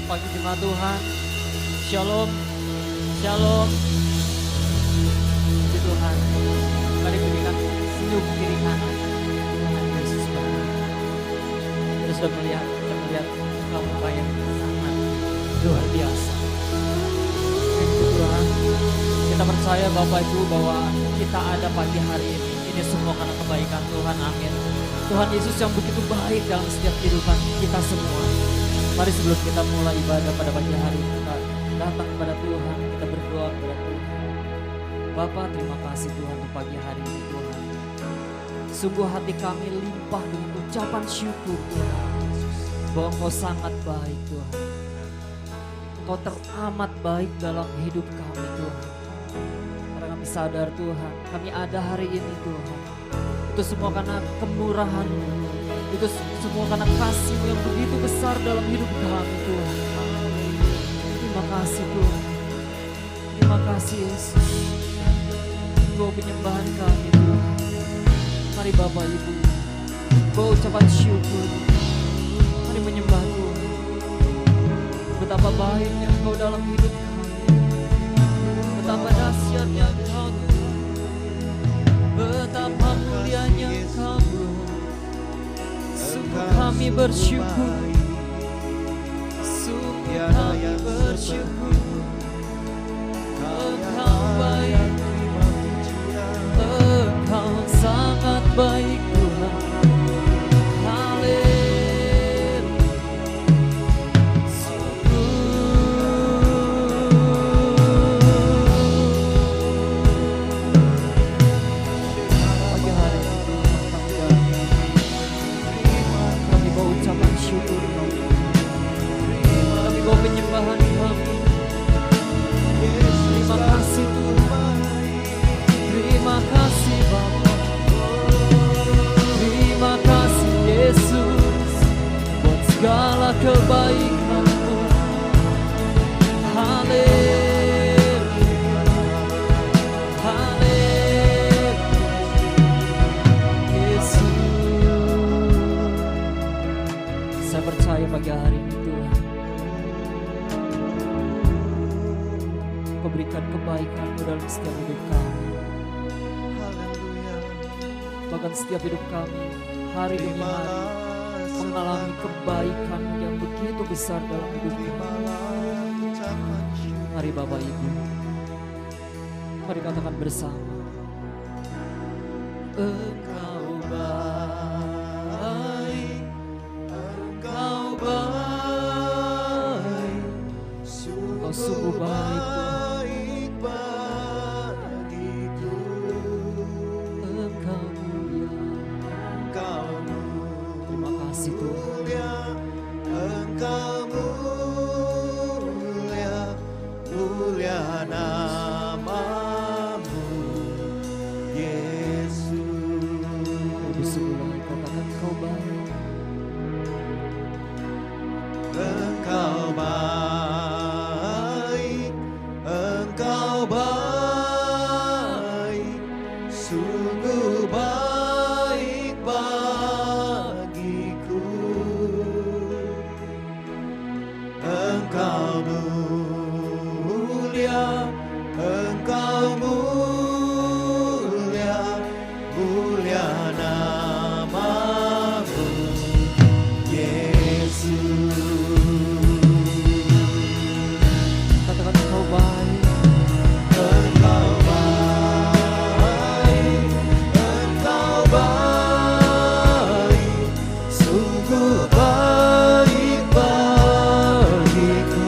pagi jemaat Tuhan. Shalom, shalom. Puji Tuhan. Mari berikan senyum kiri kanan. Tuhan Yesus berkati. Kita sudah melihat kamu yang sangat luar biasa. Puji Tuhan. Kita percaya Bapak Ibu bahwa kita ada pagi hari ini. Ini semua karena kebaikan Tuhan. Amin. Tuhan Yesus yang begitu baik dalam setiap kehidupan kita semua. Mari sebelum kita mulai ibadah pada pagi hari ini, kita datang kepada Tuhan, kita berdoa kepada Tuhan. Bapa, terima kasih Tuhan untuk pagi hari ini Tuhan. Sungguh hati kami limpah dengan ucapan syukur Tuhan. Bahwa Engkau sangat baik Tuhan. Engkau teramat baik dalam hidup kami Tuhan. Karena kami sadar Tuhan, kami ada hari ini Tuhan. Itu semua karena kemurahan, itu semua karena kasih-Mu yang begitu besar dalam hidup kami Tuhan. Terima kasih Tuhan. Terima kasih Yesus. Bawa penyembahan kami Tuhan. Mari Bapak Ibu, bawa ucapan syukur. Mari menyembah Tuhan. Betapa baiknya Engkau dalam hidup kami. Betapa dahsyatnya Engkau Tuhan. Betapa mulianya Engkau Tuhan. Sungguh kami bersyukur. Sungguh kami bersyukur. Engkau baik. Engkau sangat baik Tuhan. Penyembahan kami. Terima kasih Tuhan. Terima kasih Bapa. Terima kasih Yesus buat segala kebaikan-Mu. Haleluya. Haleluya. Yesus. Saya percaya pagi hari ini Tuhan, Kau berikan kebaikan-Mu dalam setiap hidup kami. Bahkan setiap hidup kami, hari demi hari, mengalami kebaikan-Mu yang begitu besar dalam hidup kami. Mari Bapak Ibu, mari katakan bersama. Engkau baik, Engkau baik, Engkau sungguh baik Tuhan. Sungguh baik bagiku.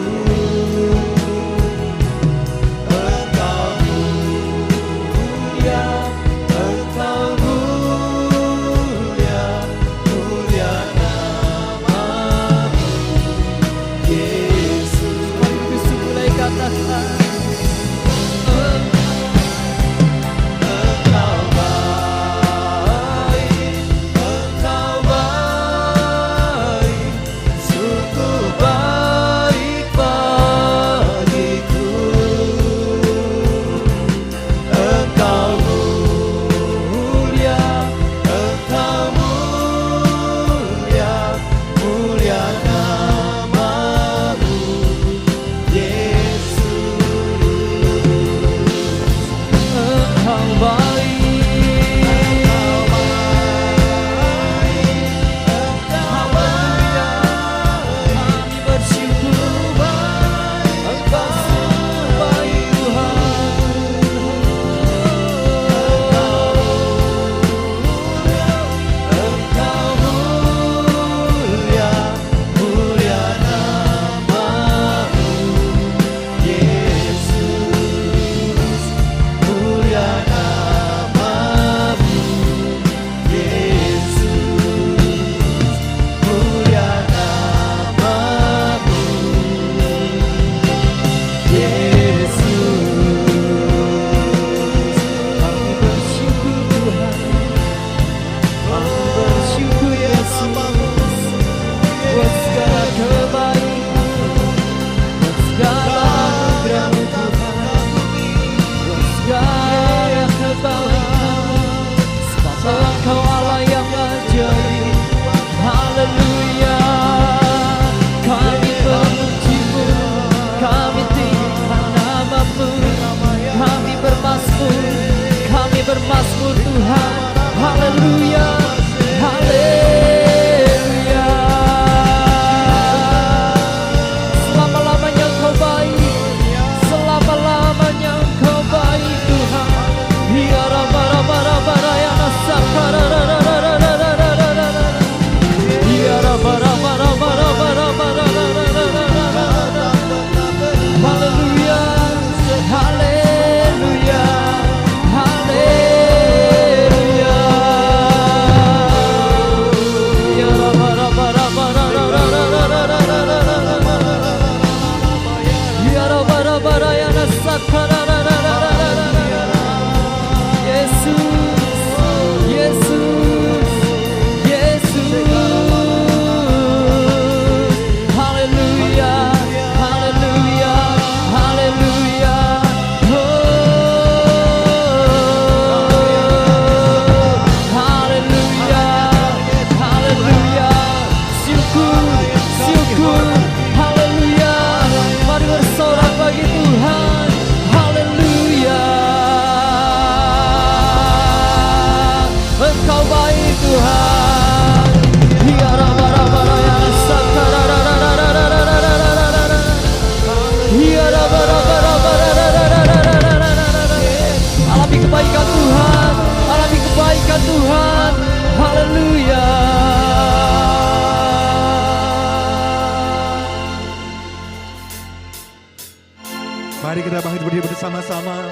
Mari kita berdiri bersama-sama.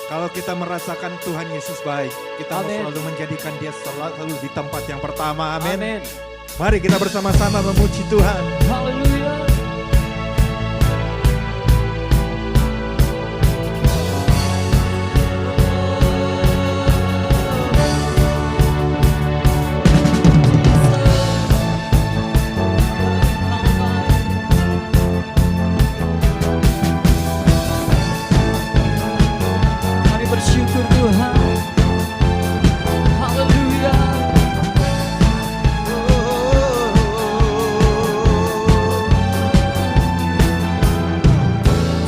Kalau kita merasakan Tuhan Yesus baik, kita mau Amin. selalu menjadikan dia selalu di tempat yang pertama. Amin. Amin. Mari kita bersama-sama memuji Tuhan. Haleluya. Mari bersyukur Tuhan. Haleluya.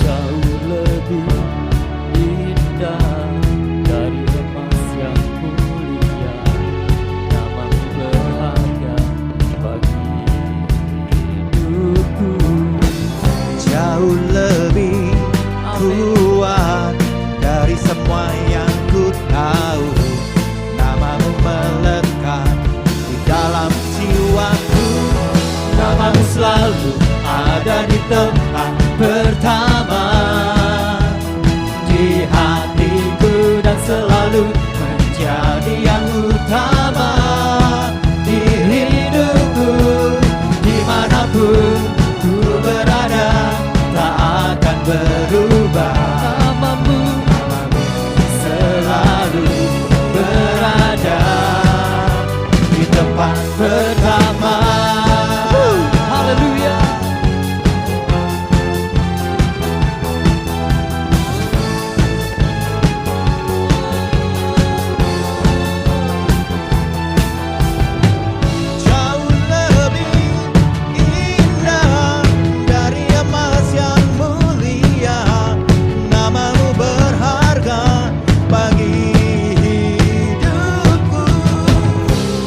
Jauh lebih indah dari emas yang mulia, namamu berharga bagi hidupku. Jauh lebih kuat dari semua yang ku tahu. Namamu melekat di dalam jiwaku. Namamu selalu ada di tempat pertama di hatiku dan selalu menjadi yang utama di hidupku. Dimanapun ku berada tak akan berubah. Namamu selalu berada di tempat pertama. Haleluya. Jauh lebih indah dari emas yang mulia. Namamu berharga bagi hidupku.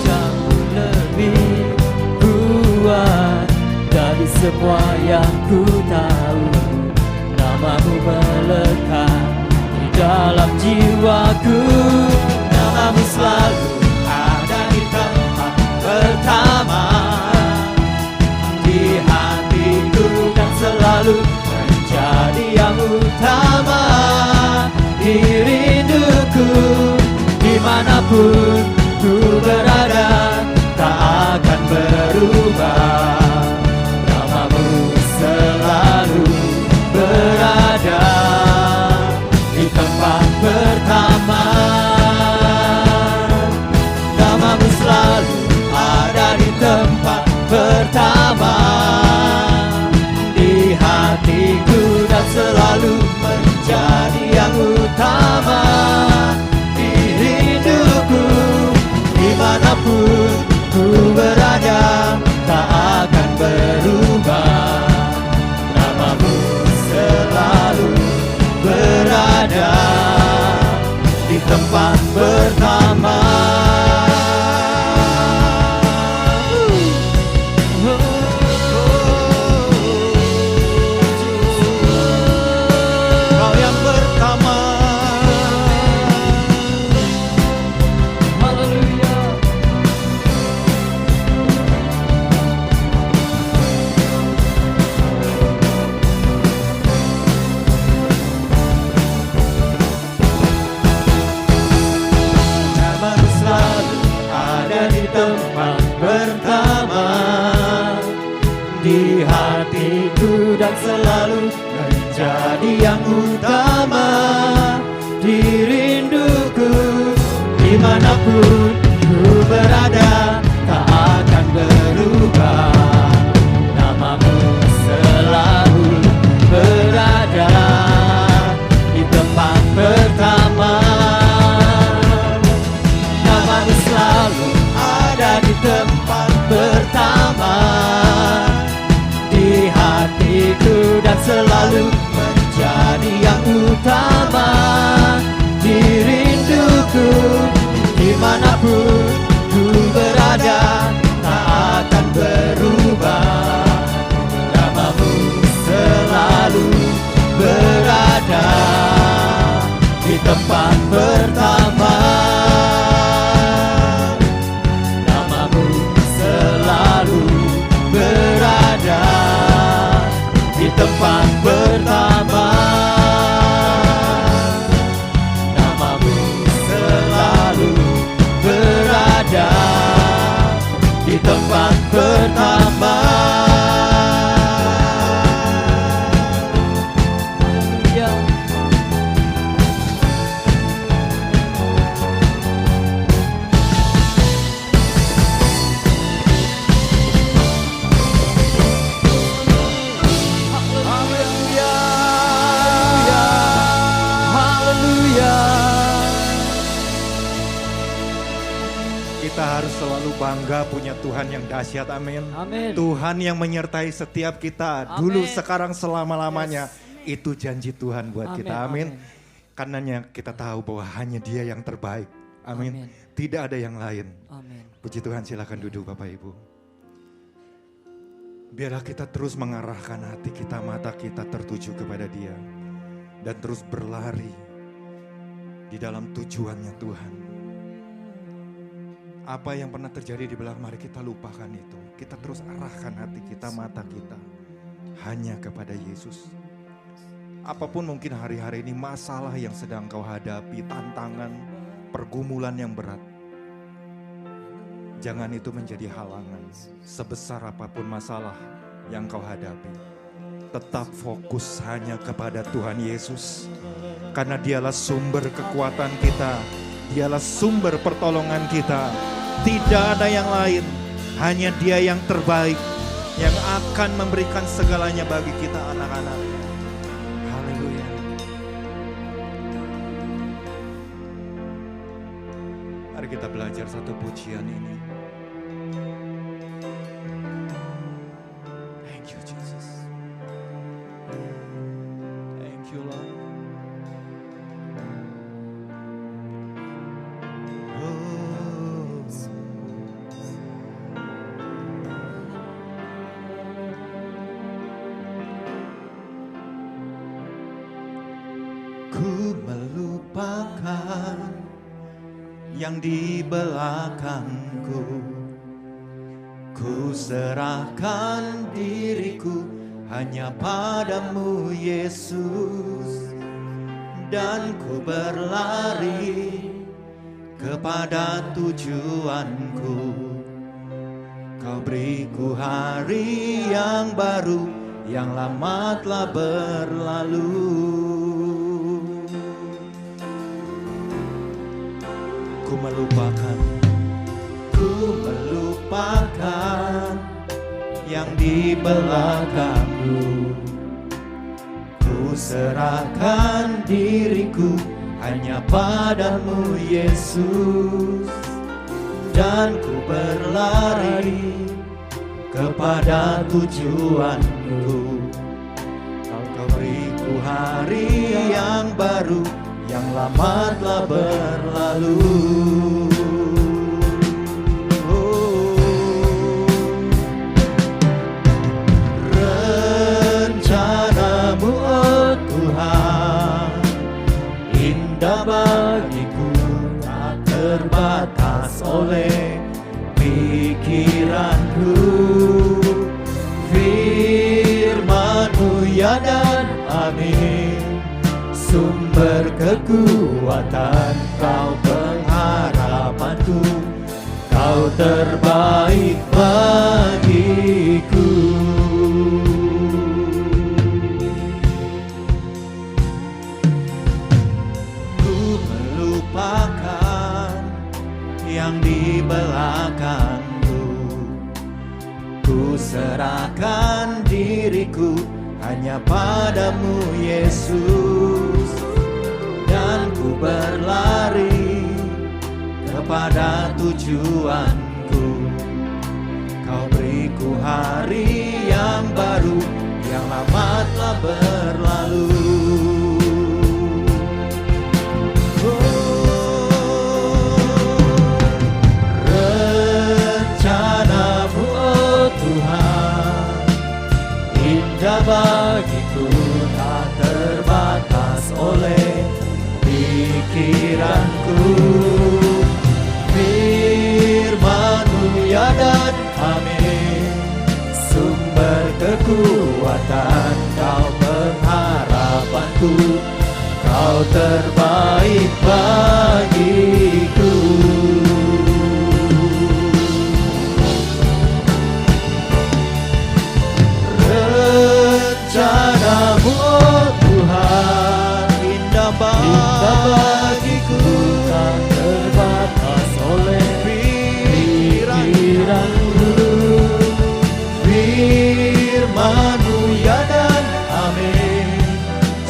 Jauh lebih kuat dari semua yang ku tahu. Namamu melekat di dalam jiwaku. Namamu selalu ada di tempat pertama di hatiku dan selalu menjadi yang utama di rinduku. Dimanapun ku berada tak akan berubah. Namamu selalu berada di tempat pertama. Namamu selalu ada di tempat pertama di hatiku dan selalu menjadi yang utama di hidupku. Dimanapun ku berada tak akan berubah. Namamu selalu berada di tempat pertama. Kau yang pertama. Haleluya. Namamu selalu ada di tempat pertama Di hatiku dan selalu menjadi yang utama di rinduku. Dimanapun ku berada tak akan berubah. Namamu selalu berada di tempat pertama. Namamu selalu ada di tempat pertama di hatiku dan selalu menjadi yang utama di rinduku. Dimanapun ku berada tak akan berubah. Namamu selalu berada di tempat pertama. Namamu selalu berada di tempat pertama. bangga punya Tuhan yang dahsyat, amin. Amin. Tuhan yang menyertai setiap kita, Amin. dulu, sekarang, selama-lamanya. Itu janji Tuhan buat Amin, kita, amin. amin. Karenanya kita tahu bahwa hanya Dia yang terbaik, amin. Amin. Tidak ada yang lain. Amin. Puji Tuhan, silakan duduk Bapak Ibu. Biarlah kita terus mengarahkan hati kita, mata kita tertuju kepada Dia. Dan terus berlari di dalam tujuannya Tuhan. Apa yang pernah terjadi di belakang, mari kita lupakan itu. Kita terus arahkan hati kita, mata kita hanya kepada Yesus. Apapun mungkin hari-hari ini masalah yang sedang kau hadapi, tantangan, pergumulan yang berat. Jangan itu menjadi halangan. Sebesar apapun masalah yang kau hadapi, tetap fokus hanya kepada Tuhan Yesus. Karena Dialah sumber kekuatan kita, Dialah sumber pertolongan kita. Tidak ada yang lain, hanya Dia yang terbaik, yang akan memberikan segalanya bagi kita anak-anaknya. Haleluya. Mari kita belajar satu pujian ini. Thank you Jesus. Thank you Lord. Ku melupakan yang di belakangku, ku serahkan diriku hanya padamu Yesus, dan ku berlari kepada tujuanku. Kau beriku hari yang baru, yang lama telah berlalu. Ku melupakan yang di belakangku. Ku serahkan diriku hanya padamu Yesus, dan ku berlari kepada tujuanku. Kau beriku hari yang baru, yang lama telah berlalu. Rencanamu oh Tuhan, indah bagiku, tak terbatas oleh pikiranku. Firman-Mu ya dan amin, sumber kekuatan, Kau pengharapanku, Kau terbaik bagiku. Ku melupakan yang di belakangku, ku serahkan diriku hanya padamu Yesus, dan ku berlari kepada tujuanku. Kau beriku hari yang baru, yang lama telah berlalu. Rencana-Mu oh Tuhan, indah bagiku, tak terbatas oleh pikiranku. Firman-Mu ya dan amin, sumber kekuatan, Kau pengharapanku, Kau terbaik bagiku. Rencana-Mu oh Tuhan, indah bagiku, tak terbatas oleh pikiranku. Firman-Mu ya dan amin,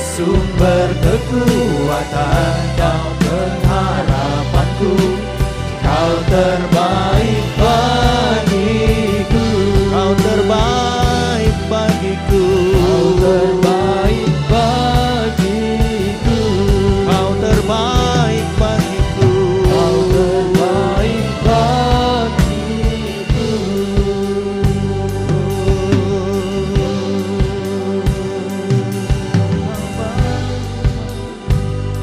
sumber kekuatan, Kau pengharapanku, Kau Kau terbaik bagiku. Kau terbaik bagiku. Kau terbaik bagiku. Kau terbaik bagiku. Kau terbaik bagiku.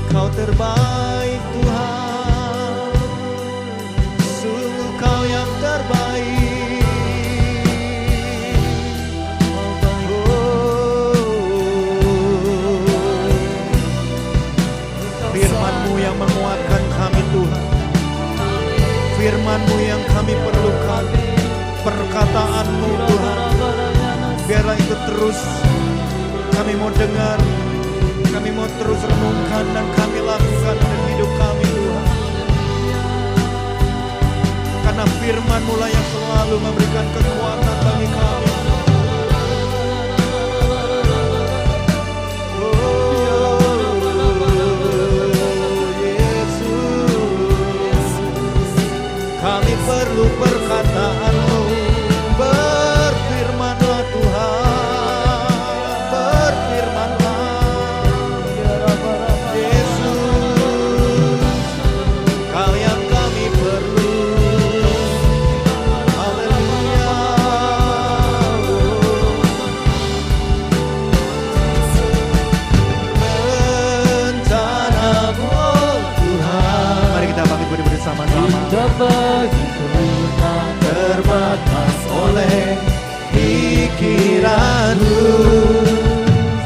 Kau terbaik Tuhan, sungguh Kau yang terbaik. Firman-Mu yang menguatkan kami Tuhan, Firman-Mu yang kami perlukan, perkataan-Mu Tuhan, biarlah itu terus kami mau dengar, kami mau terus renungkan dan kami lakukan dalam hidup kami Tuhan. Karena firman-Mu lah yang selalu memberikan kekuatan bagi kami. Oh Yesus, kami perlu perkataan-Mu. Berfirmanlah Tuhan, berfirmanlah. Yesus, Kau yang kami perlu. Haleluya. Rencana-Mu Tuhan. Mari kita bangkit berdiri bersama-sama. Indah bagiku tak Terbatas oleh pikiran-Mu,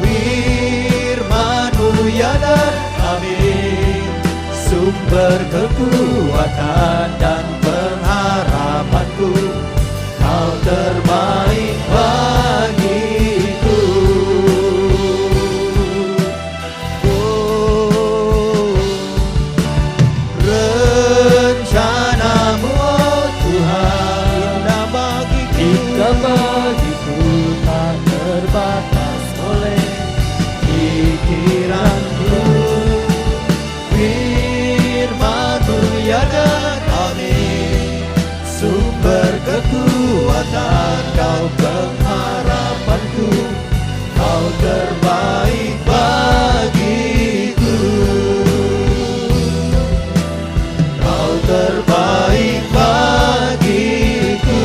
firman-Mu ya dan amin, sumber kekuatan dan pengharapanku. Kau terbaik bagiku. Oh, rencana-Mu Tuhan indah bagiku. Indah bagiku tak terbatas oleh Pikiran-Mu, firman-Mu ya dan amin, sumber kekuatan, Kau pengharapanku. Kau terbaik bagiku. Kau terbaik bagiku.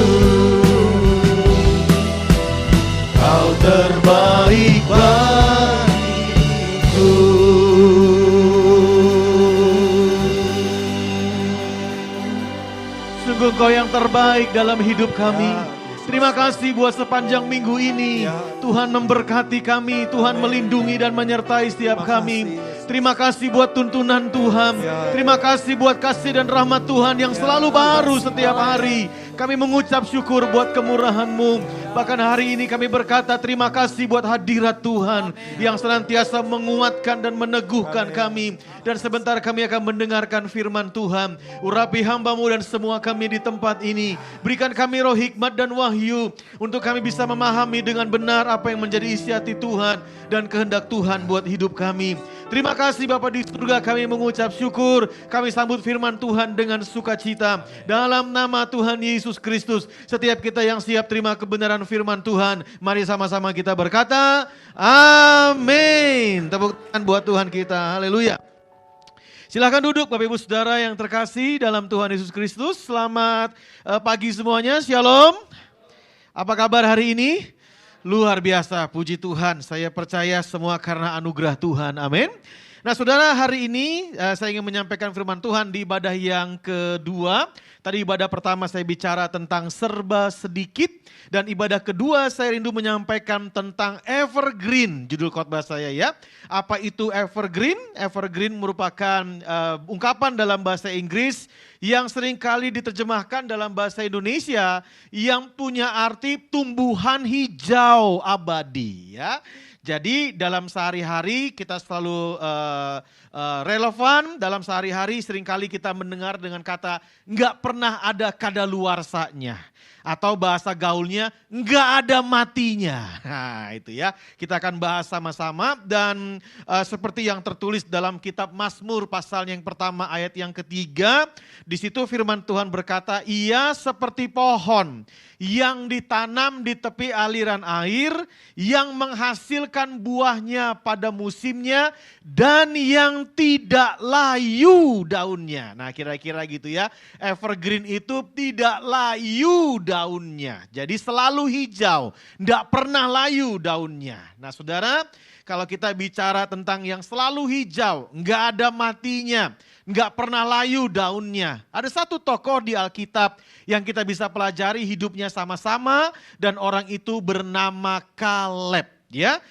Kau terbaik bagiku. Sungguh Kau yang terbaik dalam hidup kami. Terima kasih buat sepanjang minggu ini. Tuhan memberkati kami, Tuhan melindungi dan menyertai setiap kami. Terima kasih buat tuntunan Tuhan. Terima kasih buat kasih dan rahmat Tuhan yang selalu baru setiap hari. Kami mengucap syukur buat kemurahan-Mu. Bahkan hari ini kami berkata terima kasih buat hadirat Tuhan yang senantiasa menguatkan dan meneguhkan kami. Dan sebentar kami akan mendengarkan firman Tuhan. Urapi hamba-Mu dan semua kami di tempat ini. Berikan kami roh hikmat dan wahyu untuk kami bisa memahami dengan benar apa yang menjadi isi hati Tuhan dan kehendak Tuhan buat hidup kami. Terima kasih Bapa di surga, kami mengucap syukur. Kami sambut firman Tuhan dengan sukacita. Dalam nama Tuhan Yesus Kristus, setiap kita yang siap terima kebenaran firman Tuhan, mari sama-sama kita berkata, amin. Tepuk tangan buat Tuhan kita, haleluya. Silakan duduk Bapak Ibu Saudara yang terkasih dalam Tuhan Yesus Kristus. Selamat pagi semuanya, shalom. Apa kabar hari ini? Luar biasa, puji Tuhan. Saya percaya semua karena anugerah Tuhan, amin. Nah saudara, hari ini saya ingin menyampaikan firman Tuhan di ibadah yang kedua. Tadi ibadah pertama saya bicara tentang serba sedikit. Dan ibadah kedua saya rindu menyampaikan tentang evergreen, judul khotbah saya ya. Apa itu evergreen? Evergreen merupakan ungkapan dalam bahasa Inggris yang seringkali diterjemahkan dalam bahasa Indonesia yang punya arti tumbuhan hijau abadi ya. Jadi dalam sehari-hari kita selalu relevan, dalam sehari-hari seringkali kita mendengar dengan kata nggak pernah ada kadaluarsanya. Atau bahasa gaulnya, nggak ada matinya. Nah itu ya, kita akan bahas sama-sama dan seperti yang tertulis dalam kitab Mazmur pasal yang pertama ayat yang ketiga. Di situ firman Tuhan berkata, ia seperti pohon yang ditanam di tepi aliran air, yang menghasilkan buahnya pada musimnya dan yang tidak layu daunnya. Nah kira-kira gitu ya, evergreen itu tidak layu daunnya. Jadi selalu hijau, tidak pernah layu daunnya. Nah saudara, kalau kita bicara tentang yang selalu hijau, nggak ada matinya, nggak pernah layu daunnya. Ada satu tokoh di Alkitab yang kita bisa pelajari hidupnya sama-sama dan orang itu bernama Kaleb. Ya,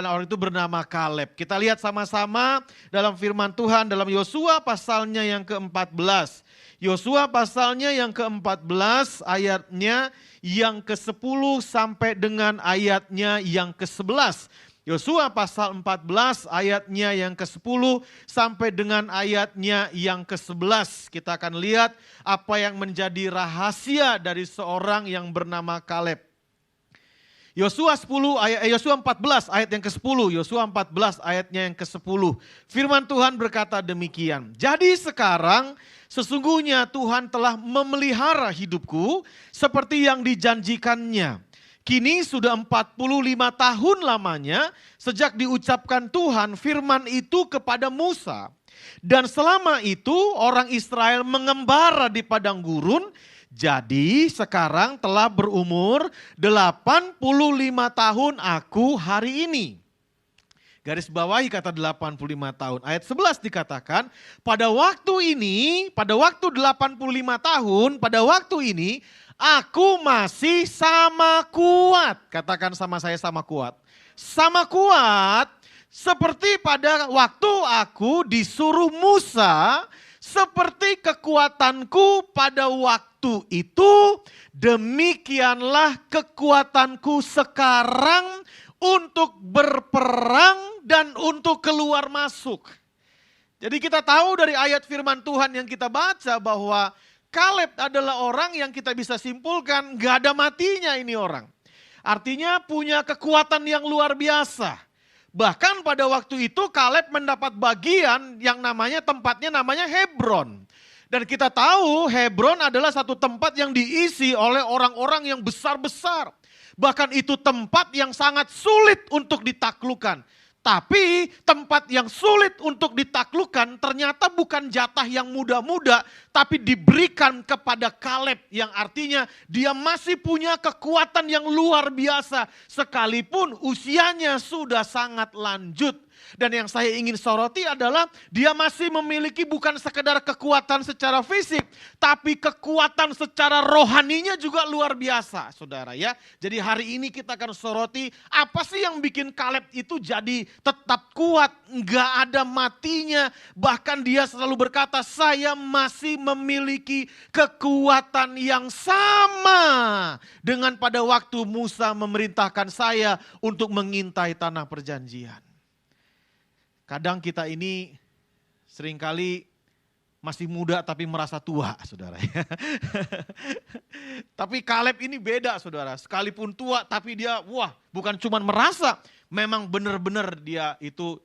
orang itu bernama Kaleb. Kita lihat sama-sama dalam firman Tuhan dalam Yosua pasalnya yang ke-14. Yosua pasalnya yang ke-14 ayatnya yang ke-10 sampai dengan ayatnya yang ke-11. Yosua pasal 14 ayatnya yang ke-10 sampai dengan ayatnya yang ke-11. Kita akan lihat apa yang menjadi rahasia dari seorang yang bernama Kaleb. Yosua 14 ayat yang ke-10, Yosua 14 ayatnya yang ke-10. Firman Tuhan berkata demikian. Jadi sekarang sesungguhnya Tuhan telah memelihara hidupku seperti yang dijanjikannya. Kini sudah 45 tahun lamanya sejak diucapkan Tuhan firman itu kepada Musa. Dan selama itu orang Israel mengembara di padang gurun. Jadi sekarang telah berumur 85 tahun aku hari ini. Garis bawahi kata 85 tahun. Ayat 11 dikatakan, pada waktu 85 tahun, pada waktu ini aku masih sama kuat. Katakan sama saya, sama kuat. Sama kuat seperti pada waktu aku disuruh Musa, seperti kekuatanku pada waktu itu, demikianlah kekuatanku sekarang untuk berperang dan untuk keluar masuk. Jadi kita tahu dari ayat firman Tuhan yang kita baca bahwa Kaleb adalah orang yang kita bisa simpulkan gak ada matinya ini orang. Artinya punya kekuatan yang luar biasa. Bahkan pada waktu itu Kaleb mendapat bagian yang tempatnya namanya Hebron. Dan kita tahu Hebron adalah satu tempat yang diisi oleh orang-orang yang besar-besar. Bahkan itu tempat yang sangat sulit untuk ditaklukkan. Tapi tempat yang sulit untuk ditaklukkan ternyata bukan jatah yang muda-muda, tapi diberikan kepada Kaleb yang artinya dia masih punya kekuatan yang luar biasa sekalipun usianya sudah sangat lanjut. Dan yang saya ingin soroti adalah dia masih memiliki bukan sekedar kekuatan secara fisik, tapi kekuatan secara rohaninya juga luar biasa, saudara ya. Jadi hari ini kita akan soroti apa sih yang bikin Kaleb itu jadi tetap kuat, nggak ada matinya. Bahkan dia selalu berkata, saya masih memiliki kekuatan yang sama dengan pada waktu Musa memerintahkan saya untuk mengintai tanah perjanjian. Kadang kita ini seringkali masih muda tapi merasa tua, saudara. Tapi Kaleb ini beda, saudara. Sekalipun tua tapi dia bukan cuma merasa, memang benar-benar dia itu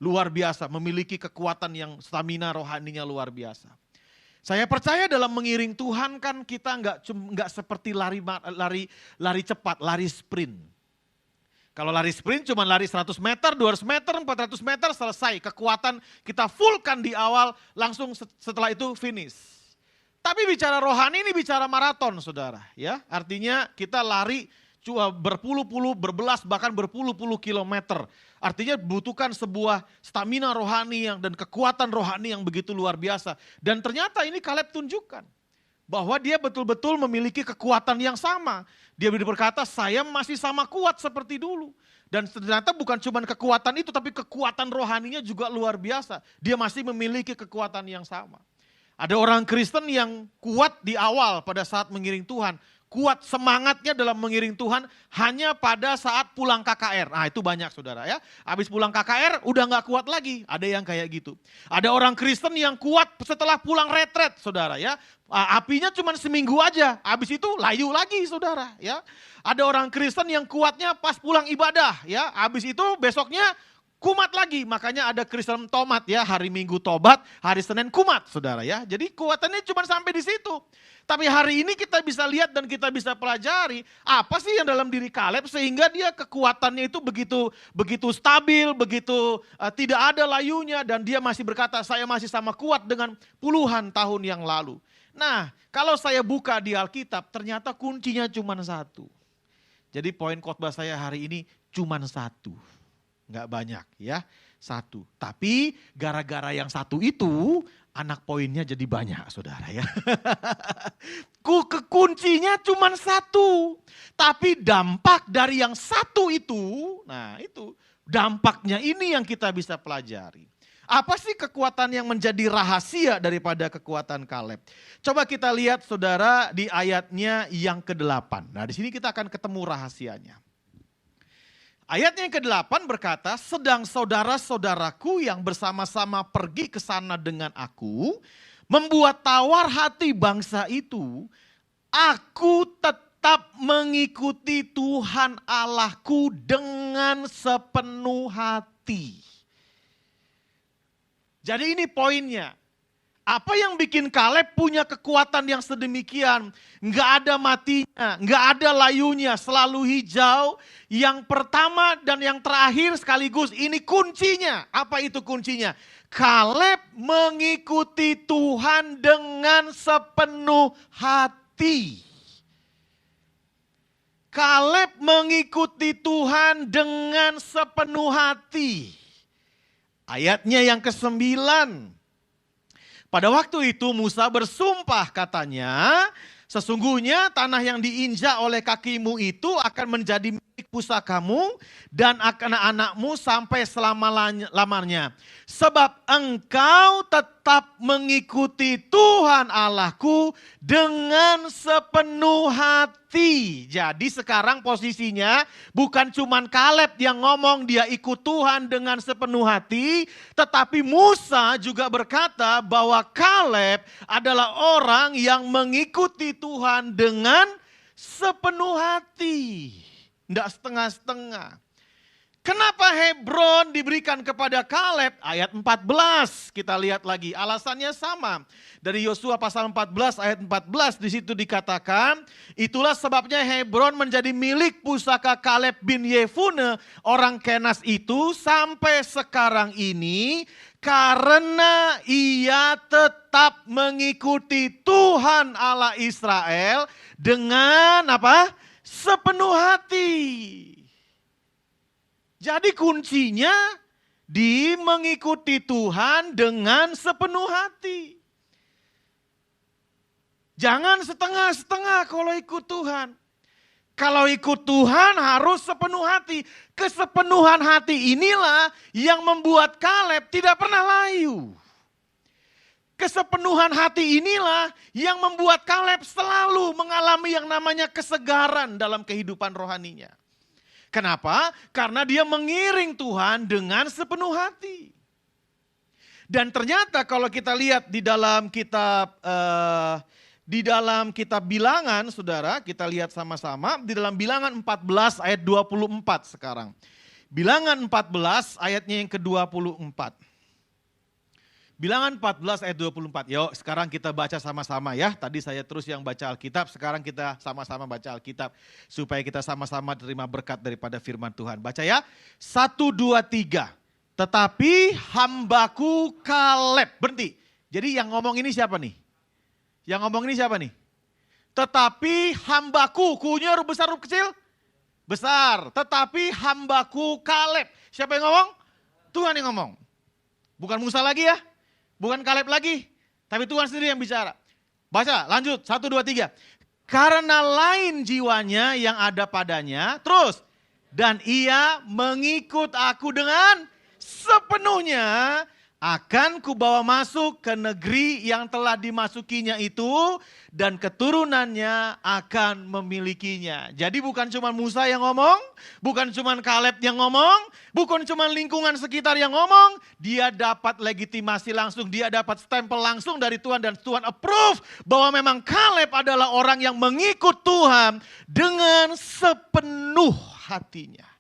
luar biasa, memiliki kekuatan yang stamina rohaninya luar biasa. Saya percaya dalam mengiring Tuhan kan kita nggak seperti lari cepat, lari sprint. Kalau lari sprint cuma lari 100 meter, 200 meter, 400 meter selesai. Kekuatan kita fullkan di awal, langsung setelah itu finish. Tapi bicara rohani ini bicara maraton, saudara. Ya, artinya kita lari berpuluh-puluh, berbelas, bahkan berpuluh-puluh kilometer. Artinya butuhkan sebuah stamina rohani dan kekuatan rohani yang begitu luar biasa. Dan ternyata ini Kaleb tunjukkan. Bahwa dia betul-betul memiliki kekuatan yang sama. Dia berkata, saya masih sama kuat seperti dulu. Dan ternyata bukan cuma kekuatan itu, tapi kekuatan rohaninya juga luar biasa. Dia masih memiliki kekuatan yang sama. Ada orang Kristen yang kuat di awal pada saat mengiring Tuhan. kuat semangatnya dalam mengiring Tuhan hanya pada saat pulang KKR. Nah itu banyak saudara ya. Habis pulang KKR udah gak kuat lagi. Ada yang kayak gitu. Ada orang Kristen yang kuat setelah pulang retret saudara ya. Apinya cuma seminggu aja. Habis itu layu lagi saudara ya. Ada orang Kristen yang kuatnya pas pulang ibadah ya. Habis itu besoknya kumat lagi, makanya ada Kristen tomat ya, hari Minggu tobat, hari Senin kumat saudara ya. Jadi kuatannya cuma sampai di situ. Tapi hari ini kita bisa lihat dan kita bisa pelajari apa sih yang dalam diri Kaleb sehingga dia kekuatannya itu begitu stabil, begitu tidak ada layunya dan dia masih berkata saya masih sama kuat dengan puluhan tahun yang lalu. Nah kalau saya buka di Alkitab ternyata kuncinya cuma satu. Jadi poin khotbah saya hari ini cuma satu. Nggak banyak ya, satu. Tapi gara-gara yang satu itu anak poinnya jadi banyak saudara ya. Kuncinya cuma satu. Tapi dampak dari yang satu itu, nah itu dampaknya ini yang kita bisa pelajari. Apa sih kekuatan yang menjadi rahasia daripada kekuatan Kaleb? Coba kita lihat saudara di ayatnya yang ke-8. Nah di sini kita akan ketemu rahasianya. Ayatnya yang ke-8 berkata, sedang saudara-saudaraku yang bersama-sama pergi ke sana dengan aku, membuat tawar hati bangsa itu, aku tetap mengikuti Tuhan Allahku dengan sepenuh hati. Jadi ini poinnya. Apa yang bikin Kaleb punya kekuatan yang sedemikian? Nggak ada matinya, nggak ada layunya, selalu hijau. Yang pertama dan yang terakhir sekaligus ini kuncinya. Apa itu kuncinya? Kaleb mengikuti Tuhan dengan sepenuh hati. Kaleb mengikuti Tuhan dengan sepenuh hati. Ayatnya yang ke-9. Pada waktu itu Musa bersumpah katanya, sesungguhnya tanah yang diinjak oleh kakimu itu akan menjadi milik pusakamu dan anak-anakmu sampai selama-lamanya. Sebab engkau tetap mengikuti Tuhan Allahku dengan sepenuh hati. Jadi sekarang posisinya bukan cuman Kaleb yang ngomong dia ikut Tuhan dengan sepenuh hati. Tetapi Musa juga berkata bahwa Kaleb adalah orang yang mengikuti Tuhan dengan sepenuh hati. Tidak setengah-setengah. Kenapa Hebron diberikan kepada Kaleb? Ayat 14 kita lihat lagi. Alasannya sama. Dari Yosua pasal 14 ayat 14 di situ dikatakan, itulah sebabnya Hebron menjadi milik pusaka Kaleb bin Yefune orang Kenas itu sampai sekarang ini karena ia tetap mengikuti Tuhan Allah Israel dengan apa? Sepenuh hati. Jadi kuncinya di mengikuti Tuhan dengan sepenuh hati. Jangan setengah-setengah kalau ikut Tuhan. Kalau ikut Tuhan harus sepenuh hati. Kesepenuhan hati inilah yang membuat Kaleb tidak pernah layu. Kesepenuhan hati inilah yang membuat Kaleb selalu mengalami yang namanya kesegaran dalam kehidupan rohaninya. Kenapa? Karena dia mengiring Tuhan dengan sepenuh hati. Dan ternyata kalau kita lihat di dalam kitab Bilangan, saudara, kita lihat sama-sama di dalam Bilangan 14 ayat 24 sekarang. Bilangan 14 ayatnya yang ke-24. Bilangan 14 ayat 24. Yuk sekarang kita baca sama-sama ya. Tadi saya terus yang baca Alkitab, sekarang kita sama-sama baca Alkitab. Supaya kita sama-sama terima berkat daripada firman Tuhan. Baca ya. 1, 2, 3. Tetapi hambaku Kaleb. Berhenti. Jadi yang ngomong ini siapa nih? Yang ngomong ini siapa nih? Tetapi hambaku. Kunya huruf besar huruf kecil? Besar. Tetapi hambaku Kaleb. Siapa yang ngomong? Tuhan yang ngomong. Bukan Musa lagi ya. Bukan Kaleb lagi, tapi Tuhan sendiri yang bicara. Baca, lanjut, 1, 2, 3. Karena lain jiwanya yang ada padanya, terus. Dan ia mengikut aku dengan sepenuhnya, akan kubawa masuk ke negeri yang telah dimasukinya itu dan keturunannya akan memilikinya. Jadi bukan cuma Musa yang ngomong, bukan cuma Kaleb yang ngomong, bukan cuma lingkungan sekitar yang ngomong, dia dapat legitimasi langsung, dia dapat stempel langsung dari Tuhan dan Tuhan approve bahwa memang Kaleb adalah orang yang mengikut Tuhan dengan sepenuh hatinya.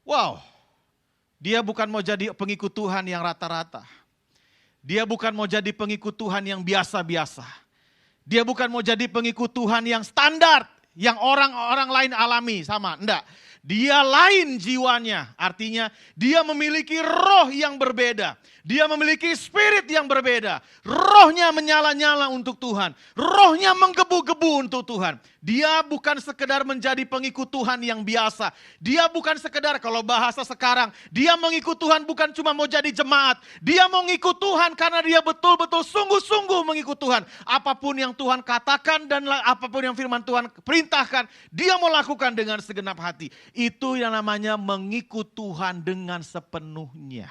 Wow. Dia bukan mau jadi pengikut Tuhan yang rata-rata. Dia bukan mau jadi pengikut Tuhan yang biasa-biasa. Dia bukan mau jadi pengikut Tuhan yang standar, yang orang-orang lain alami sama. Enggak. Dia lain jiwanya, artinya dia memiliki roh yang berbeda. Dia memiliki spirit yang berbeda. Rohnya menyala-nyala untuk Tuhan. Rohnya menggebu-gebu untuk Tuhan. Dia bukan sekedar menjadi pengikut Tuhan yang biasa. Dia bukan sekedar, kalau bahasa sekarang, dia mengikut Tuhan bukan cuma mau jadi jemaat. Dia mau ngikut Tuhan karena dia betul-betul sungguh-sungguh mengikut Tuhan. Apapun yang Tuhan katakan dan apapun yang firman Tuhan perintahkan, dia mau lakukan dengan segenap hati. Itu yang namanya mengikut Tuhan dengan sepenuhnya.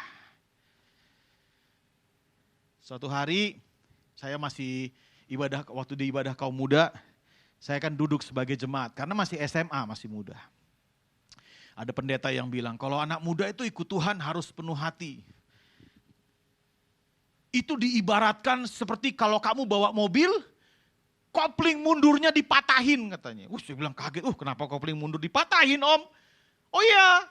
Suatu hari saya masih ibadah, waktu di ibadah kaum muda, saya kan duduk sebagai jemaat karena masih SMA, masih muda. Ada pendeta yang bilang kalau anak muda itu ikut Tuhan harus penuh hati. Itu diibaratkan seperti kalau kamu bawa mobil, kopling mundurnya dipatahin katanya. Saya bilang kaget, kenapa kopling mundur dipatahin om? Oh iya,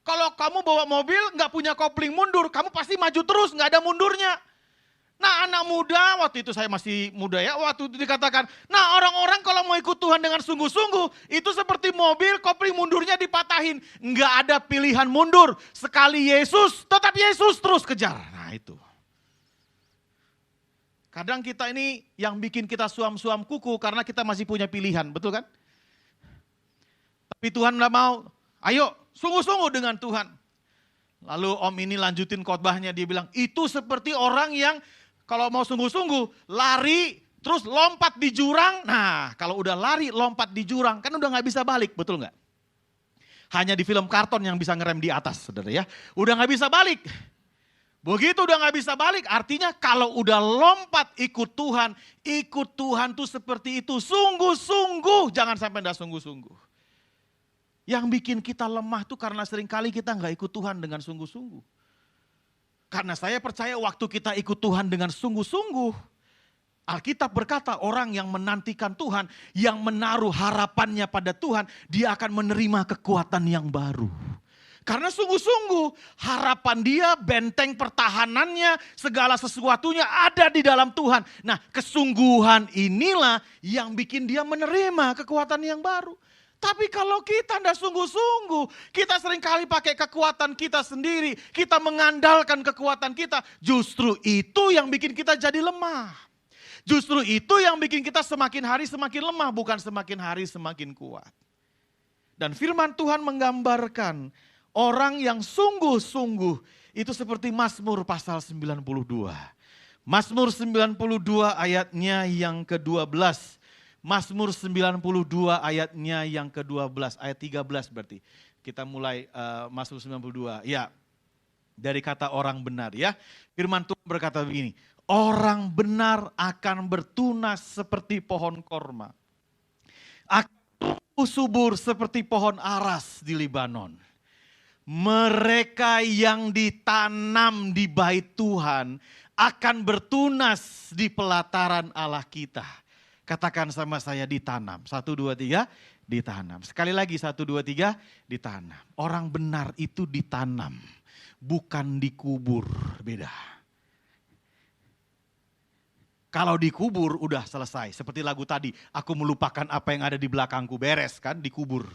kalau kamu bawa mobil nggak punya kopling mundur, kamu pasti maju terus, nggak ada mundurnya. Nah anak muda, waktu itu saya masih muda ya, waktu itu dikatakan, nah orang-orang kalau mau ikut Tuhan dengan sungguh-sungguh, itu seperti mobil kopling mundurnya dipatahin. Nggak ada pilihan mundur, sekali Yesus, tetap Yesus terus kejar. Nah itu. Kadang kita ini yang bikin kita suam-suam kuku karena kita masih punya pilihan, betul kan? Tapi Tuhan nggak mau, ayo sungguh-sungguh dengan Tuhan. Lalu om ini lanjutin khotbahnya, dia bilang, itu seperti orang yang kalau mau sungguh-sungguh, lari, terus lompat di jurang. Nah, kalau udah lari, lompat di jurang, kan udah gak bisa balik, betul gak? Hanya di film karton yang bisa ngerem di atas, saudara ya. Udah gak bisa balik. Begitu udah gak bisa balik, artinya kalau udah lompat ikut Tuhan tuh seperti itu. Sungguh-sungguh, jangan sampai gak sungguh-sungguh. Yang bikin kita lemah tuh karena seringkali kita gak ikut Tuhan dengan sungguh-sungguh. Karena saya percaya waktu kita ikut Tuhan dengan sungguh-sungguh, Alkitab berkata orang yang menantikan Tuhan, yang menaruh harapannya pada Tuhan, dia akan menerima kekuatan yang baru. Karena sungguh-sungguh harapan dia, benteng pertahanannya, segala sesuatunya ada di dalam Tuhan. Nah kesungguhan inilah yang bikin dia menerima kekuatan yang baru. Tapi kalau kita tidak sungguh-sungguh, kita seringkali pakai kekuatan kita sendiri, kita mengandalkan kekuatan kita, justru itu yang bikin kita jadi lemah. Justru itu yang bikin kita semakin hari semakin lemah, bukan semakin hari semakin kuat. Dan firman Tuhan menggambarkan orang yang sungguh-sungguh, itu seperti Mazmur pasal 92. Mazmur 92 ayatnya yang ke-12. Mazmur 92 ayatnya yang ke-12, ayat 13 berarti. Kita mulai Mazmur 92, ya dari kata orang benar ya. Firman Tuhan berkata begini, orang benar akan bertunas seperti pohon korma. Akan tumbuh subur seperti pohon aras di Libanon. Mereka yang ditanam di bait Tuhan akan bertunas di pelataran Allah kita. Katakan sama saya ditanam. 1, 2, 3 ditanam. Sekali lagi 1, 2, 3 ditanam. Orang benar itu ditanam. Bukan dikubur. Beda. Kalau dikubur udah selesai. Seperti lagu tadi. Aku melupakan apa yang ada di belakangku. Beres kan dikubur.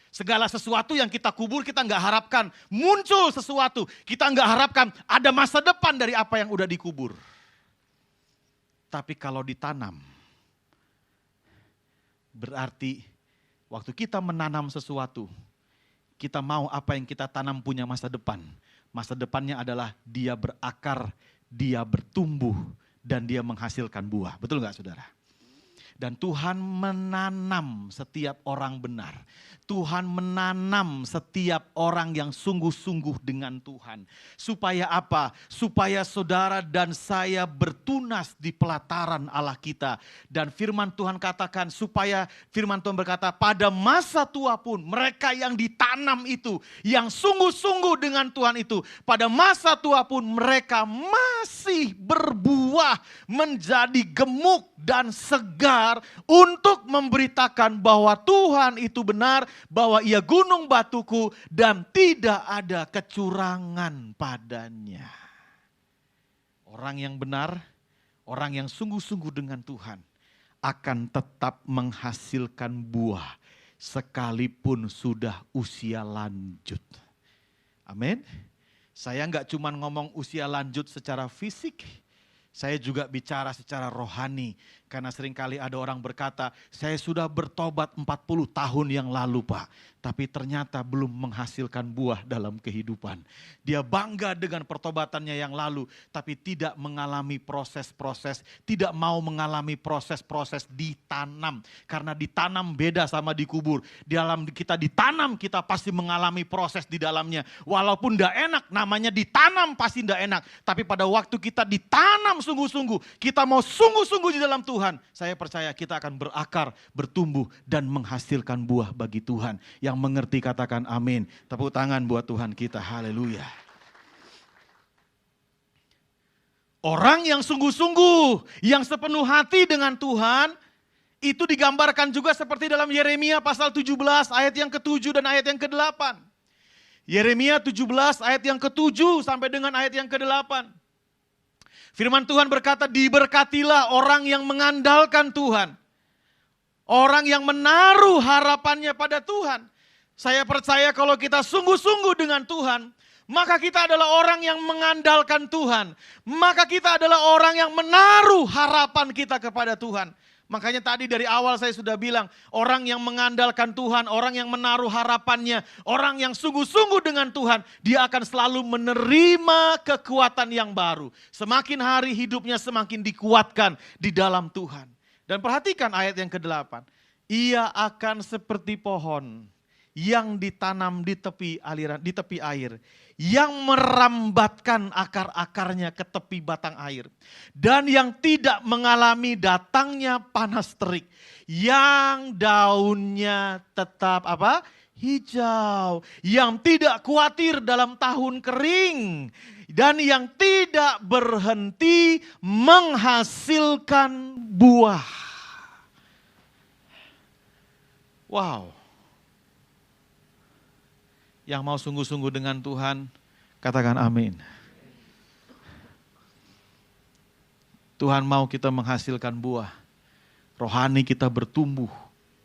Segala sesuatu yang kita kubur kita gak harapkan. Muncul sesuatu. Kita gak harapkan ada masa depan dari apa yang udah dikubur. Tapi kalau ditanam. Berarti waktu kita menanam sesuatu, kita mau apa yang kita tanam punya masa depan. Masa depannya adalah dia berakar, dia bertumbuh, dan dia menghasilkan buah. Betul gak saudara? Dan Tuhan menanam setiap orang benar. Tuhan menanam setiap orang yang sungguh-sungguh dengan Tuhan. Supaya apa? Supaya saudara dan saya bertunas di pelataran Allah kita. Dan firman Tuhan katakan supaya firman Tuhan berkata pada masa tua pun mereka yang ditanam itu, yang sungguh-sungguh dengan Tuhan itu, pada masa tua pun mereka masih berbuah menjadi gemuk dan segar untuk memberitakan bahwa Tuhan itu benar, bahwa ia gunung batuku dan tidak ada kecurangan padanya. Orang yang benar, orang yang sungguh-sungguh dengan Tuhan akan tetap menghasilkan buah sekalipun sudah usia lanjut. Amin. Saya enggak cuma ngomong usia lanjut secara fisik, saya juga bicara secara rohani. Karena seringkali ada orang berkata, saya sudah bertobat 40 tahun yang lalu Pak. Tapi ternyata belum menghasilkan buah dalam kehidupan. Dia bangga dengan pertobatannya yang lalu. Tapi tidak mengalami proses-proses. Tidak mau mengalami proses-proses ditanam. Karena ditanam beda sama dikubur. Dalam kita ditanam kita pasti mengalami proses di dalamnya. Walaupun tidak enak namanya ditanam pasti tidak enak. Tapi pada waktu kita ditanam sungguh-sungguh. Kita mau sungguh-sungguh di dalam Tuhan, saya percaya kita akan berakar, bertumbuh dan menghasilkan buah bagi Tuhan. Yang mengerti katakan amin. Tepuk tangan buat Tuhan kita, haleluya. Orang yang sungguh-sungguh, yang sepenuh hati dengan Tuhan, itu digambarkan juga seperti dalam Yeremia pasal 17 ayat yang ke-7 dan ayat yang ke-8. Yeremia 17 ayat yang ke-7 sampai dengan ayat yang ke-8. Firman Tuhan berkata, diberkatilah orang yang mengandalkan Tuhan. Orang yang menaruh harapannya pada Tuhan. Saya percaya kalau kita sungguh-sungguh dengan Tuhan, maka kita adalah orang yang mengandalkan Tuhan. Maka kita adalah orang yang menaruh harapan kita kepada Tuhan. Makanya tadi dari awal saya sudah bilang, orang yang mengandalkan Tuhan, orang yang menaruh harapannya, orang yang sungguh-sungguh dengan Tuhan, dia akan selalu menerima kekuatan yang baru. Semakin hari hidupnya semakin dikuatkan di dalam Tuhan. Dan perhatikan ayat yang ke-8. Ia akan seperti pohon yang ditanam di tepi aliran, di tepi air, yang merambatkan akar-akarnya ke tepi batang air, dan yang tidak mengalami datangnya panas terik, yang daunnya tetap apa? Hijau, yang tidak khawatir dalam tahun kering, dan yang tidak berhenti menghasilkan buah. Wow. Yang mau sungguh-sungguh dengan Tuhan, katakan amin. Tuhan mau kita menghasilkan buah. Rohani kita bertumbuh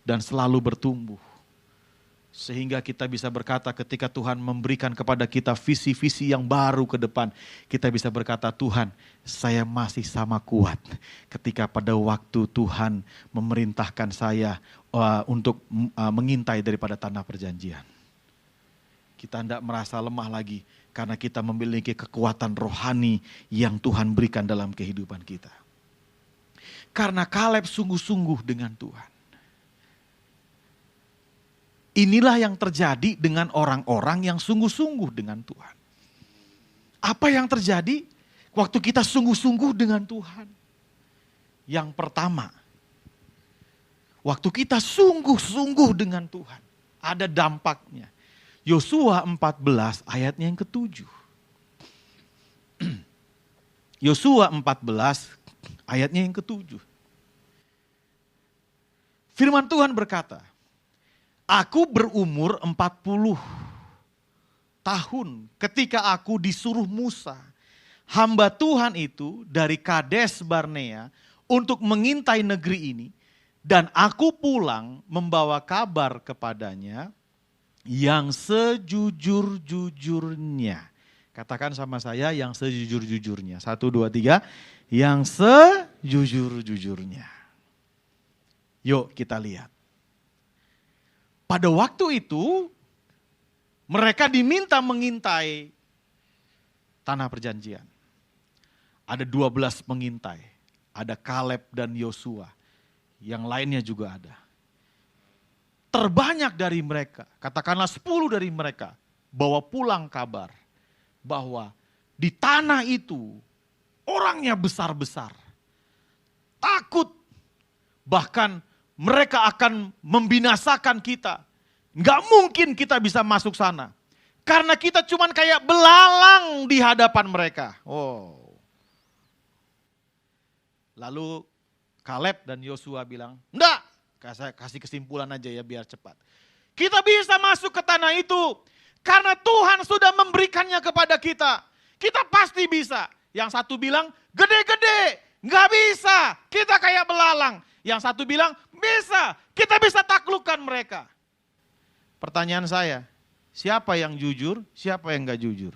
dan selalu bertumbuh. Sehingga kita bisa berkata ketika Tuhan memberikan kepada kita visi-visi yang baru ke depan. Kita bisa berkata, Tuhan saya masih sama kuat. Ketika pada waktu Tuhan memerintahkan saya untuk mengintai daripada tanah perjanjian. Kita tidak merasa lemah lagi karena kita memiliki kekuatan rohani yang Tuhan berikan dalam kehidupan kita. Karena Kaleb sungguh-sungguh dengan Tuhan. Inilah yang terjadi dengan orang-orang yang sungguh-sungguh dengan Tuhan. Apa yang terjadi waktu kita sungguh-sungguh dengan Tuhan? Yang pertama, waktu kita sungguh-sungguh dengan Tuhan, ada dampaknya. Yosua 14 ayatnya yang ke-7. Yosua 14 ayatnya yang ke-7. Firman Tuhan berkata, aku berumur 40 tahun ketika aku disuruh Musa, hamba Tuhan itu dari Kades Barnea untuk mengintai negeri ini. Dan aku pulang membawa kabar kepadanya yang sejujur-jujurnya. Katakan sama saya, yang sejujur-jujurnya. 1, 2, 3. Yang sejujur-jujurnya. Yuk kita lihat. Pada waktu itu, mereka diminta mengintai tanah perjanjian. Ada 12 pengintai. Ada Kaleb dan Yosua yang lainnya juga ada. Terbanyak dari mereka, katakanlah 10 dari mereka, bawa pulang kabar bahwa di tanah itu orangnya besar-besar. Takut, bahkan mereka akan membinasakan kita. Nggak mungkin kita bisa masuk sana. Karena kita cuman kayak belalang di hadapan mereka. Oh. Lalu Kaleb dan Yosua bilang, enggak, kasih kesimpulan aja ya biar cepat. Kita bisa masuk ke tanah itu karena Tuhan sudah memberikannya kepada kita. Kita pasti bisa. Yang satu bilang, gede-gede, nggak bisa, kita kayak belalang. Yang satu bilang, bisa, kita bisa taklukkan mereka. Pertanyaan saya, siapa yang jujur, siapa yang nggak jujur?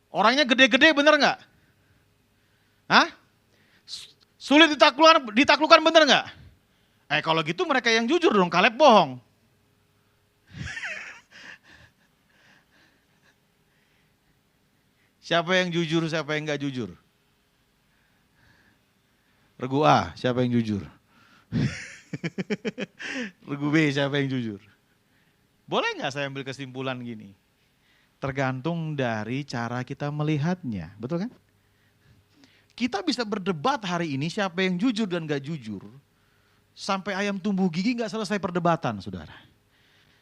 Orangnya gede-gede bener nggak? Hah? Sulit ditaklukkan bener nggak? Kalau gitu mereka yang jujur dong, Kaleb bohong. Siapa yang jujur, siapa yang nggak jujur? Regu A, siapa yang jujur? Regu B, siapa yang jujur? Boleh nggak saya ambil kesimpulan gini? Tergantung dari cara kita melihatnya, betul kan? Kita bisa berdebat hari ini siapa yang jujur dan gak jujur. Sampai ayam tumbuh gigi gak selesai perdebatan, saudara.